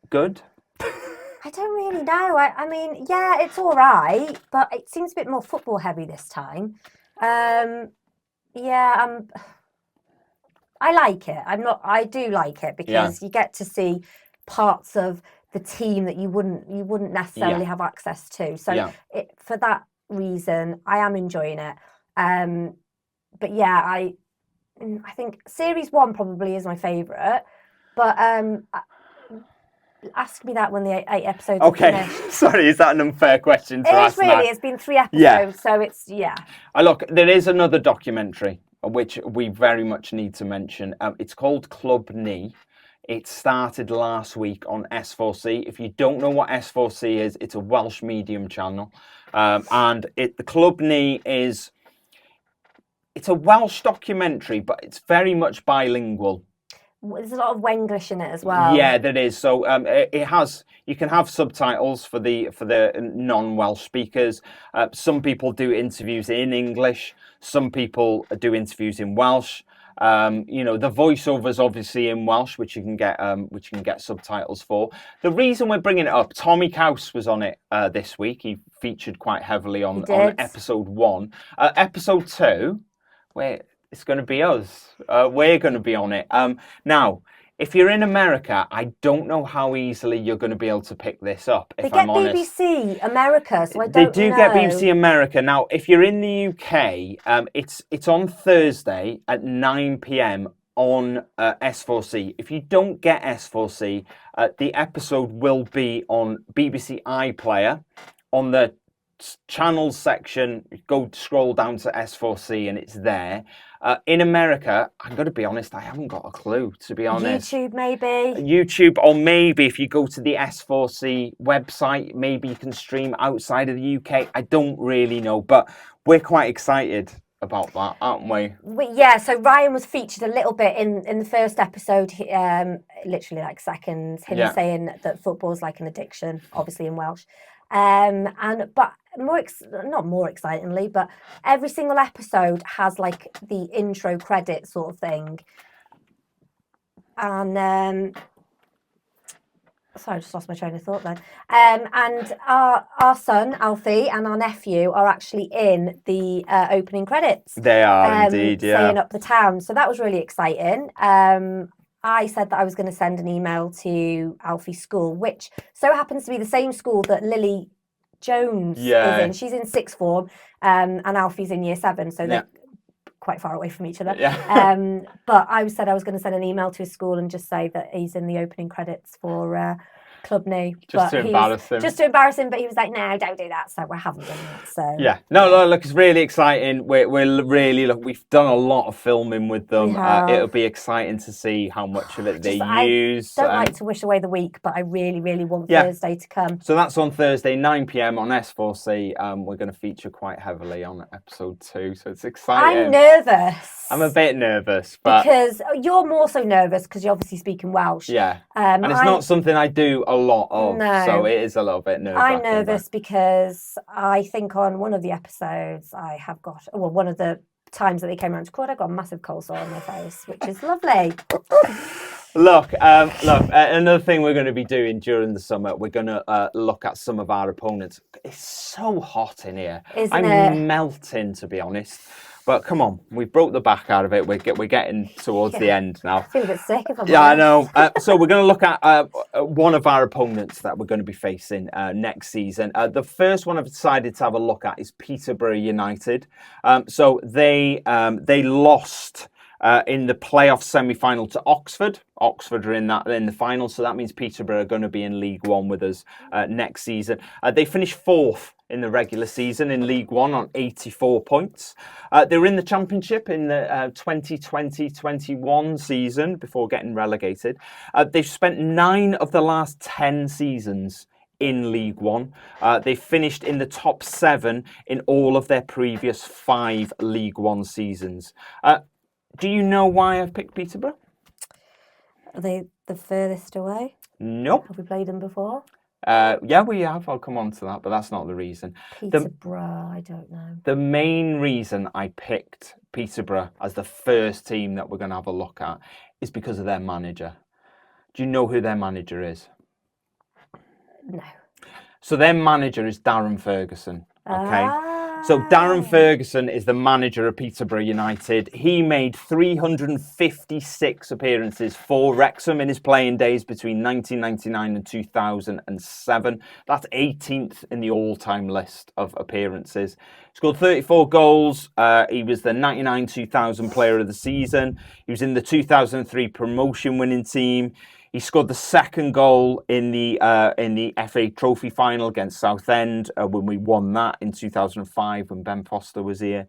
good? I don't really know. I mean, yeah, it's all right, but it seems a bit more football heavy this time. I like it. I do like it, because you get to see parts of the team that you wouldn't necessarily have access to. So for that reason, I am enjoying it. But yeah, I think Series 1 probably is my favourite. But ask me that when the 8 episodes are finished. Sorry, is that an unfair question to ask? It is really. It's been 3 episodes, so it's, Look, there is another documentary which we very much need to mention. It's called Club Knee. It started last week on S4C. If you don't know what S4C is, it's a Welsh medium channel. And the Club Knee it's a Welsh documentary, but it's very much bilingual. There's a lot of Wenglish in it as well. Yeah, there is. So you can have subtitles for the non-Welsh speakers. Some people do interviews in English. Some people do interviews in Welsh. The voiceover's obviously in Welsh, which you can get subtitles for. The reason we're bringing it up, Tommy Cowse was on it this week. He featured quite heavily on episode 1. Episode 2, where it's going to be us. We're going to be on it. Now, if you're in America, I don't know how easily you're going to be able to pick this up, if I'm honest. They get BBC America, so I don't know. They do get BBC America. Now, if you're in the UK, it's on Thursday at 9 p.m. on S4C. If you don't get S4C, the episode will be on BBC iPlayer. On the channels section, scroll down to S4C and it's there. In America, I'm going to be honest, I haven't got a clue, to be honest. YouTube, maybe? YouTube, or maybe if you go to the S4C website, maybe you can stream outside of the UK. I don't really know, but we're quite excited about that, aren't we? Yeah, so Ryan was featured a little bit in the first episode, literally like seconds, him saying that football's like an addiction, obviously in Welsh. But not more excitingly, but every single episode has like the intro credit sort of thing. And sorry, I just lost my train of thought then. And our son Alfie and our nephew are actually in the opening credits. They are indeed, yeah. Saying up the town. So that was really exciting. I said that I was going to send an email to Alfie's school, which so happens to be the same school that Lily Jones is in. She's in sixth form, and Alfie's in year 7, so they're quite far away from each other. Yeah. But I said I was going to send an email to his school and just say that he's in the opening credits for Club New. Just to embarrass him. Just to embarrass him, but he was like, no, don't do that. So we haven't done that. So yeah, no, look, it's really exciting. We're really we've done a lot of filming with them. It'll be exciting to see how much of it they use. I don't like to wish away the week, but I really, really want Thursday to come. So that's on Thursday, 9 p.m. on S4C. We're going to feature quite heavily on episode 2, so it's exciting. I'm nervous. I'm a bit nervous, but because you're more so nervous because you're obviously speaking Welsh. Yeah, and it's not something I do a lot of, so it is a little bit nervous. I'm nervous because I think on one of the episodes I have got, one of the times that they came around to record, I got a massive cold sore on my face, which is lovely. Look, another thing we're going to be doing during the summer, we're going to look at some of our opponents. It's so hot in here. I'm melting, to be honest. But come on, we broke the back out of it. We're getting towards the end now. I feel a bit sick if I'm honest. I know. So we're going to look at one of our opponents that we're going to be facing next season. The first one I've decided to have a look at is Peterborough United. So they lost in the playoff semi-final to Oxford. Oxford are in the final, so that means Peterborough are going to be in League One with us next season. They finished 4th in the regular season in League One on 84 points. They were in the Championship in the 2020-21 season before getting relegated. They've spent 9 of the last 10 seasons in League One. They finished in the top 7 in all of their previous 5 League One seasons. Do you know why I've picked Peterborough? Are they the furthest away? Nope. Have we played them before? Yeah, we have. I'll come on to that, but that's not the reason. Peterborough, I don't know. The main reason I picked Peterborough as the first team that we're going to have a look at is because of their manager. Do you know who their manager is? No. So their manager is Darren Ferguson. Okay. So Darren Ferguson is the manager of Peterborough United. He made 356 appearances for Wrexham in his playing days between 1999 and 2007. That's 18th in the all-time list of appearances. He scored 34 goals. He was the 99-2000 player of the season. He was in the 2003 promotion winning team. He scored the second goal in the FA Trophy final against Southend when we won that in 2005 when Ben Foster was here.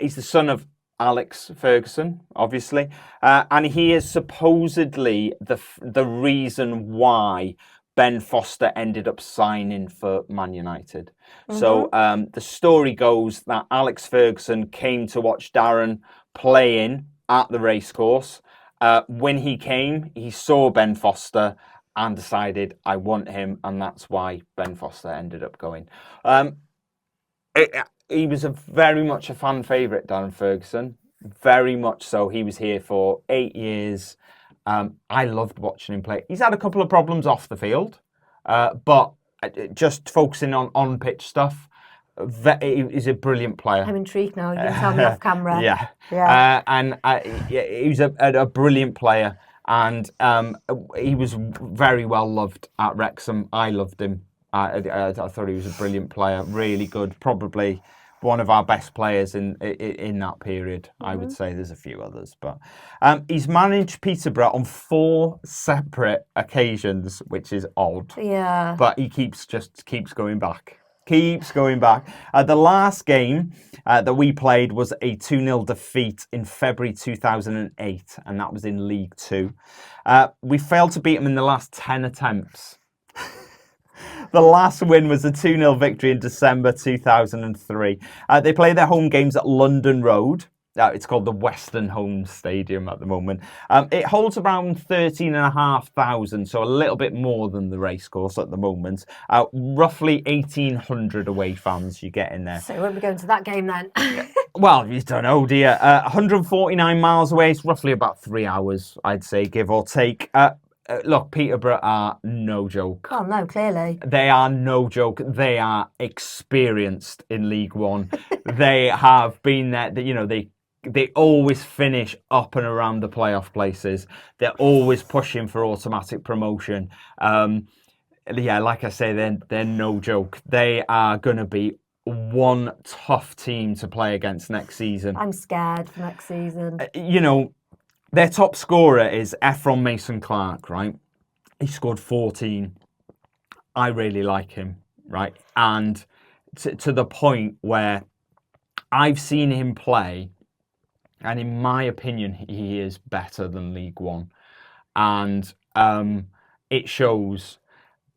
He's the son of Alex Ferguson, obviously, and he is supposedly the reason why Ben Foster ended up signing for Man United. Mm-hmm. So the story goes that Alex Ferguson came to watch Darren playing at the racecourse. When he came, he saw Ben Foster and decided, I want him, and that's why Ben Foster ended up going. He was very much a fan favourite, Darren Ferguson. very much so. He was here for 8 years. I loved watching him play. He's had a couple of problems off the field, but just focusing on pitch stuff, he's a brilliant player. I'm intrigued now. You can tell me off camera. Yeah. And he was a brilliant player, and he was very well loved at Wrexham. I loved him. I thought he was a brilliant player, really good, probably one of our best players in that period. I would say there's a few others, but he's managed Peterborough on 4 separate occasions, which is odd. Yeah. But he keeps going back. The last game that we played was a 2-0 defeat in February 2008, and that was in League Two. We failed to beat them in the last 10 attempts. The last win was a 2-0 victory in December 2003. They play their home games at London Road. It's called the Western Home Stadium at the moment. It holds around 13,500, so a little bit more than the racecourse at the moment. Roughly 1,800 away fans you get in there. So we won't be going to that game then. Well, you don't know, dear. 149 miles away. It's roughly about 3 hours, I'd say, give or take. Look, Peterborough are no joke. Oh, no, clearly. They are no joke. They are experienced in League One. They have been there. They always finish up and around the playoff places. They're always pushing for automatic promotion. Like I say, they're no joke. They are going to be one tough team to play against next season. I'm scared for next season. Their top scorer is Ephron Mason-Clark, right? He scored 14. I really like him, right? And to the point where I've seen him play, and in my opinion, he is better than League One. And it shows.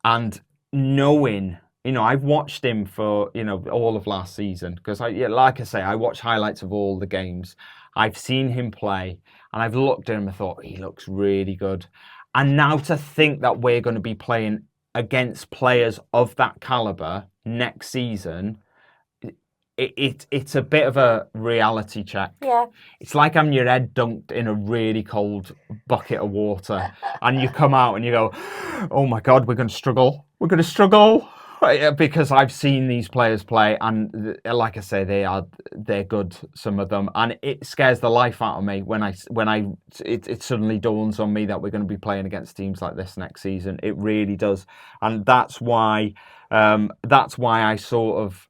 And knowing, I've watched him for, all of last season. Because, like I say, I watch highlights of all the games. I've seen him play, and I've looked at him and thought, he looks really good. And now to think that we're going to be playing against players of that calibre next season, it's a bit of a reality check. Yeah. It's like having your head dunked in a really cold bucket of water, and you come out and you go, oh my God, we're going to struggle. Because I've seen these players play, and like I say, they're good, some of them, and it scares the life out of me when it suddenly dawns on me that we're going to be playing against teams like this next season. It really does, and that's why I sort of,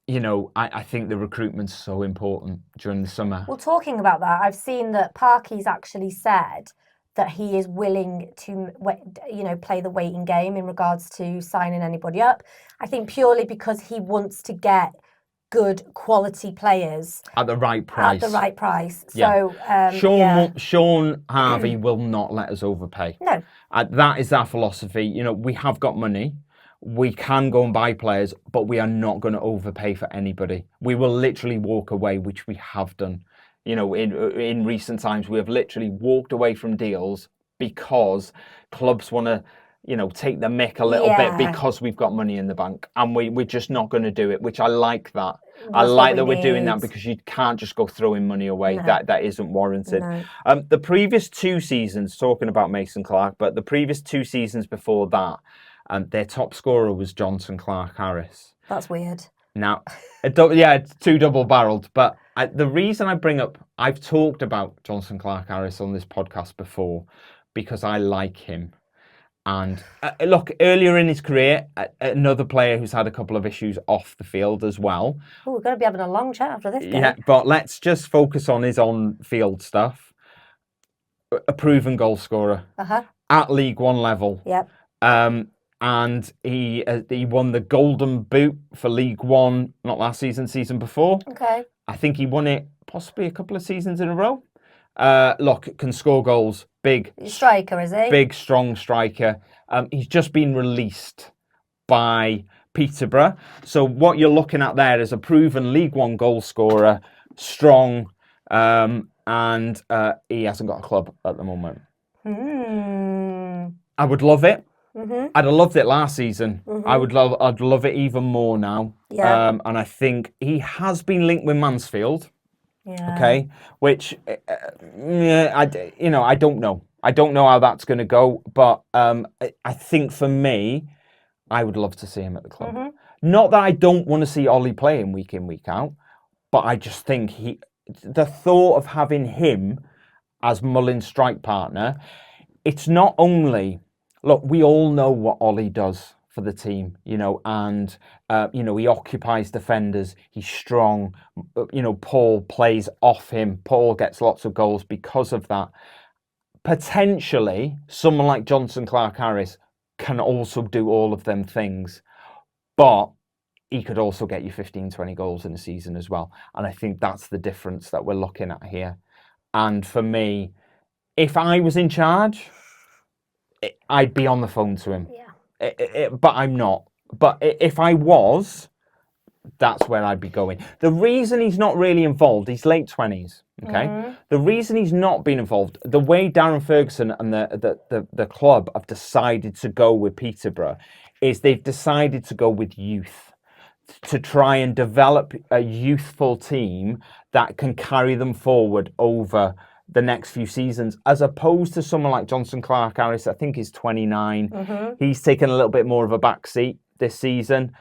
I think the recruitment's so important during the summer. Well, talking about that, I've seen that Parky's actually said that he is willing to, play the waiting game in regards to signing anybody up. I think purely because he wants to get good quality players at the right price. Yeah. So Sean Harvey will not let us overpay. No. That is our philosophy. We have got money. We can go and buy players, but we are not going to overpay for anybody. We will literally walk away, which we have done. In recent times, we have literally walked away from deals because clubs want to, take the mick a little bit because we've got money in the bank, and we're just not going to do it, which I like that. I like that we're doing that, because you can't just go throwing money away. No. That isn't warranted. No. The previous 2 seasons, talking about Mason-Clark, but the previous 2 seasons before that, their top scorer was Johnson Clark-Harris. That's weird. Now, it's 2 double-barreled, but the reason I bring up, I've talked about Johnson Clark-Harris on this podcast before because I like him. And look, earlier in his career, another player who's had a couple of issues off the field as well. Oh, we're going to be having a long chat after this game. Yeah, but let's just focus on his on-field stuff. A proven goal scorer at League One level. Yep. And he won the Golden Boot for League One, not last season, season before. Okay. I think he won it possibly a couple of seasons in a row. Look, can score goals. Big striker, is he? Big, strong striker. He's just been released by Peterborough. So what you're looking at there is a proven League One goal scorer, strong, and he hasn't got a club at the moment. I would love it. Mm-hmm. I'd have loved it last season. Mm-hmm. I'd love it even more now. Yeah. And I think he has been linked with Mansfield. Yeah. Okay, which I don't know. I don't know how that's going to go, but I think for me, I would love to see him at the club. Mm-hmm. Not that I don't want to see Ollie playing week in, week out, but I just think the thought of having him as Mullins' strike partner, it's not only, look, we all know what Ollie does for the team, and, he occupies defenders, he's strong, Paul plays off him, Paul gets lots of goals because of that. Potentially, someone like Johnson Clark-Harris can also do all of them things, but he could also get you 15, 20 goals in a season as well. And I think that's the difference that we're looking at here. And for me, if I was in charge, I'd be on the phone to him. Yeah. But I'm not. But if I was, that's where I'd be going. The reason he's not really involved, he's late 20s, okay? Mm-hmm. The reason he's not been involved, the way Darren Ferguson and the club have decided to go with Peterborough is they've decided to go with youth, to try and develop a youthful team that can carry them forward over the next few seasons, as opposed to someone like Johnson Clark-Harris. I think he's 29. Mm-hmm. He's taken a little bit more of a back seat this season.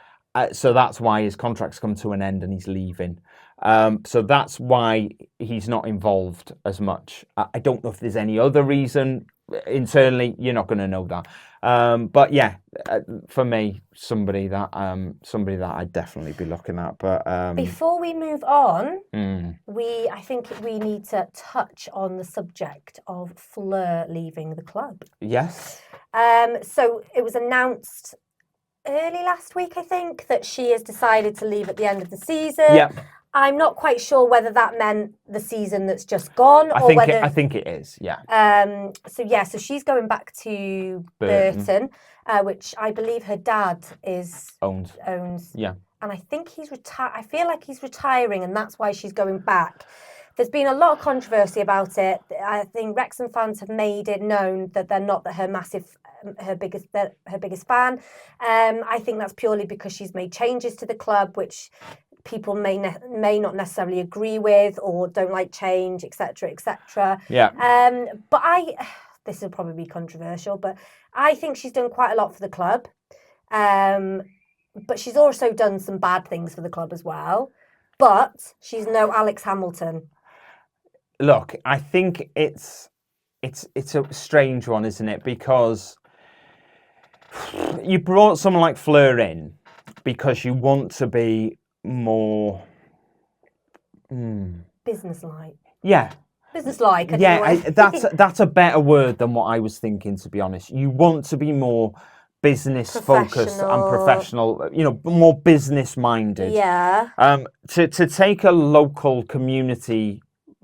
So that's why his contract's come to an end and he's leaving. So that's why he's not involved as much. I don't know if there's any other reason. Internally, you're not going to know that. But yeah, for me, somebody that I'd definitely be looking at. But before we move on, mm. I think we need to touch on the subject of Flur leaving the club. Yes. So it was announced early last week, I think, that she has decided to leave at the end of the season. Yeah. I'm not quite sure whether that meant the season that's just gone, I think it is. Yeah. So she's going back to Burton, which I believe her dad owns. Yeah. And I think he's retired. I feel like he's retiring, and that's why she's going back. There's been a lot of controversy about it. I think Wrexham fans have made it known that they're not her biggest fan. I think that's purely because she's made changes to the club, which people may not necessarily agree with or don't like change, etc., etc. Yeah. But this will probably be controversial, but I think she's done quite a lot for the club. But she's also done some bad things for the club as well. But she's no Alex Hamilton. Look, I think it's a strange one, isn't it? Because you brought someone like Fleur in because you want to be more businesslike. Yeah. Businesslike. Yeah, anyway. that's a better word than what I was thinking, to be honest. You want to be more business focused and professional, more business minded. Yeah. To take a local community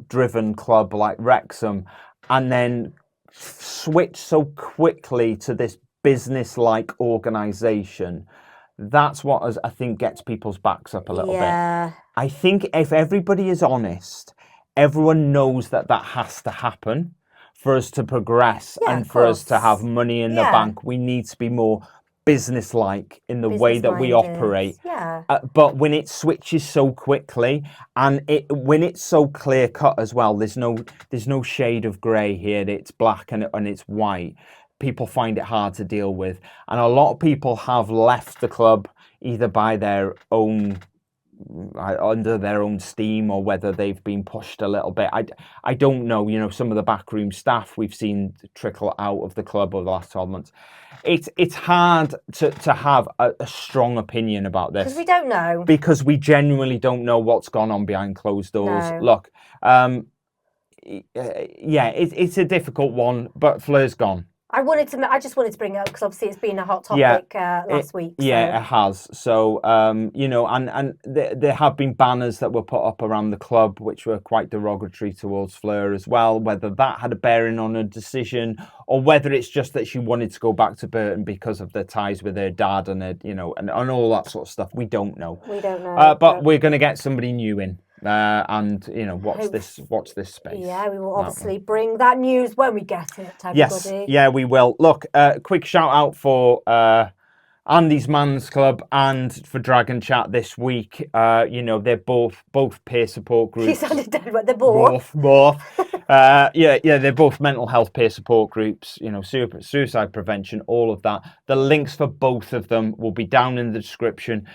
driven club like Wrexham and then switch so quickly to this business like organization, that's what I think gets people's backs up a little bit. I think if everybody is honest, everyone knows that has to happen for us to progress and for us to have money in the bank. We need to be more business-like in the way that we operate. Yeah. But when it switches so quickly and when it's so clear-cut as well, there's no shade of grey here. It's black and it's white. People find it hard to deal with. And a lot of people have left the club either by their own under their own steam or whether they've been pushed a little bit. I don't know. Some of the backroom staff we've seen trickle out of the club over the last 12 months. It's hard to have a strong opinion about this. Because we don't know. Because we genuinely don't know what's gone on behind closed doors. No. Look, it's a difficult one, but Fleur's gone. I just wanted to bring it up because obviously it's been a hot topic last week. So. Yeah, it has. So, and there have been banners that were put up around the club which were quite derogatory towards Fleur as well. Whether that had a bearing on her decision or whether it's just that she wanted to go back to Burton because of the ties with her dad and her, and all that sort of stuff. We don't know. We don't know. But we're going to get somebody new in. And watch this space. Yeah, we will obviously bring that news when we get it, everybody. Yes, yeah, we will. Look, quick shout out for Andy's Man's Club and for Dragon Chat this week. They're both peer support groups. You sounded dead, but they're both. Both. They're both mental health peer support groups. Suicide prevention, all of that. The links for both of them will be down in the description.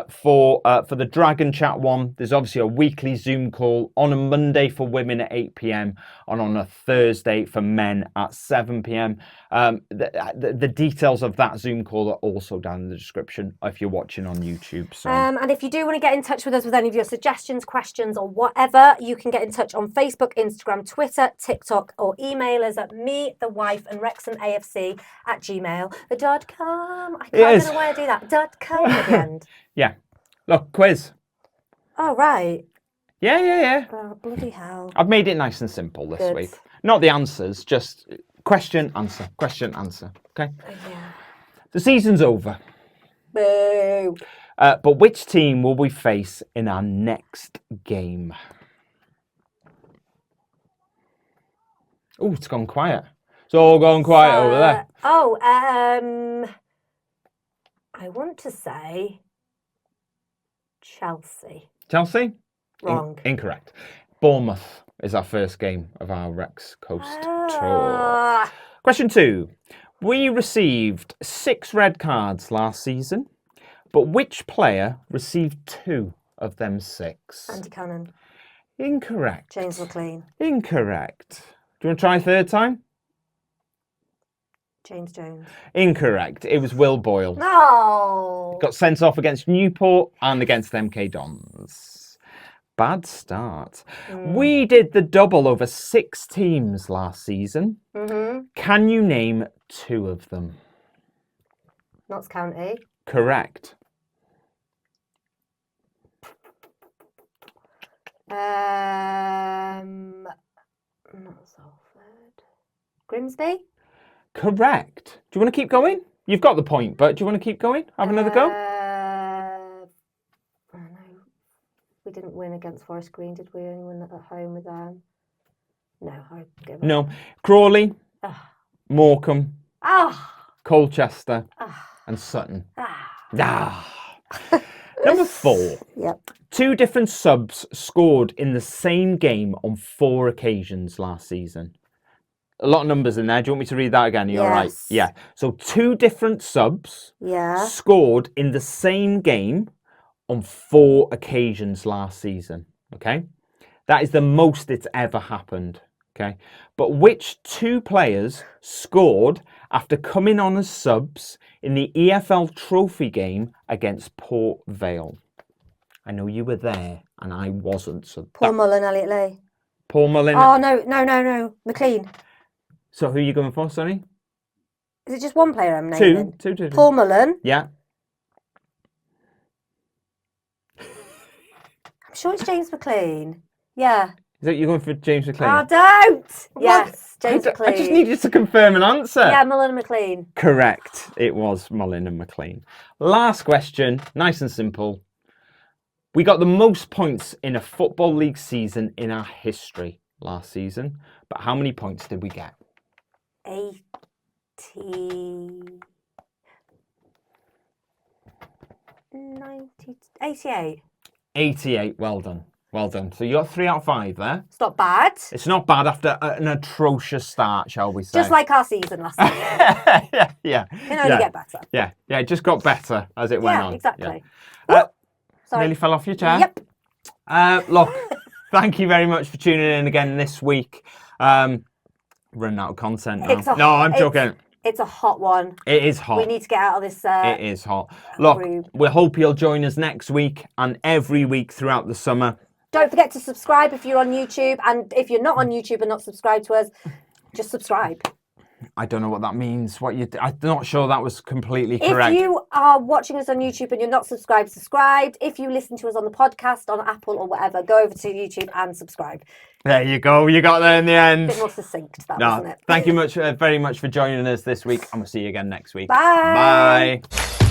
For the Dragon Chat one, there's obviously a weekly Zoom call on a Monday for women at 8 p.m. and on a Thursday for men at 7 p.m. The details of that Zoom call are also down in the description if you're watching on YouTube. So. And if you do want to get in touch with us with any of your suggestions, questions, or whatever, you can get in touch on Facebook, Instagram, Twitter, TikTok, or email us at methewifeandwrexhamafc@gmail.com. I don't know why I do that. .com at the end. Yeah. Look, quiz. Oh, right. Yeah. Oh, bloody hell. I've made it nice and simple this week. Not the answers, just question, answer. Okay? Yeah. The season's over. Boo. But which team will we face in our next game? Oh, it's gone quiet. It's all gone quiet over there. I want to say Chelsea. Chelsea? Wrong. Incorrect. Bournemouth is our first game of our Rex Coast tour. Question 2. We received 6 red cards last season, but which player received 2 of them 6? Andy Cannon. Incorrect. James McLean. Incorrect. Do you want to try a third time? James Jones. Incorrect. It was Will Boyle. No. Got sent off against Newport and against MK Dons. Bad start. We did the double over 6 teams last season. Mm-hmm. Can you name 2 of them? Notts County. Correct. Not Salford. Grimsby? Correct. Do you want to keep going? You've got the point, but do you want to keep going? Have another go? No. We didn't win against Forest Green, did we? Only win at home with them. No, I give up. No. Crawley, Morecambe, Colchester, and Sutton. Number 4. Yep. 2 different subs scored in the same game on 4 occasions last season. A lot of numbers in there. Do you want me to read that again? Are you all right? Yeah. So 2 different subs scored in the same game on 4 occasions last season. Okay. That is the most it's ever happened. Okay. But which 2 players scored after coming on as subs in the EFL Trophy game against Port Vale? I know you were there and I wasn't. So Paul Mullen, Elliot Lee. Paul Mullen. Oh, no. McLean. So who are you going for, Sonny? Is it just one player I'm naming? Two. Paul Mullen. Yeah. I'm sure it's James McLean. Yeah. Is that you're going for James McLean? Oh, don't! Yes, James McLean. I just needed to confirm an answer. Yeah, Mullen and McLean. Correct. It was Mullen and McLean. Last question, nice and simple. We got the most points in a Football League season in our history last season. But how many points did we get? 88. 88. Well done. So you got 3 out of 5 there. It's not bad. It's not bad after an atrocious start, shall we say? Just like our season last season. Yeah. Can only get better. Yeah. It just got better as it went on. Exactly. Sorry. Nearly fell off your chair. Yep. Look, thank you very much for tuning in again this week. Running out of content now. No, I'm joking. It's a hot one. It is hot. We need to get out of this. It is hot. Look, we hope you'll join us next week and every week throughout the summer. Don't forget to subscribe if you're on YouTube. And if you're not on YouTube and not subscribed to us, just subscribe. I don't know what that means. I'm not sure that was completely correct. If you are watching us on YouTube and you're not subscribed. If you listen to us on the podcast, on Apple or whatever, go over to YouTube and subscribe. There you go. You got there in the end. A bit more succinct, wasn't it? Thank you very much for joining us this week, and we'll see you again next week. Bye. Bye.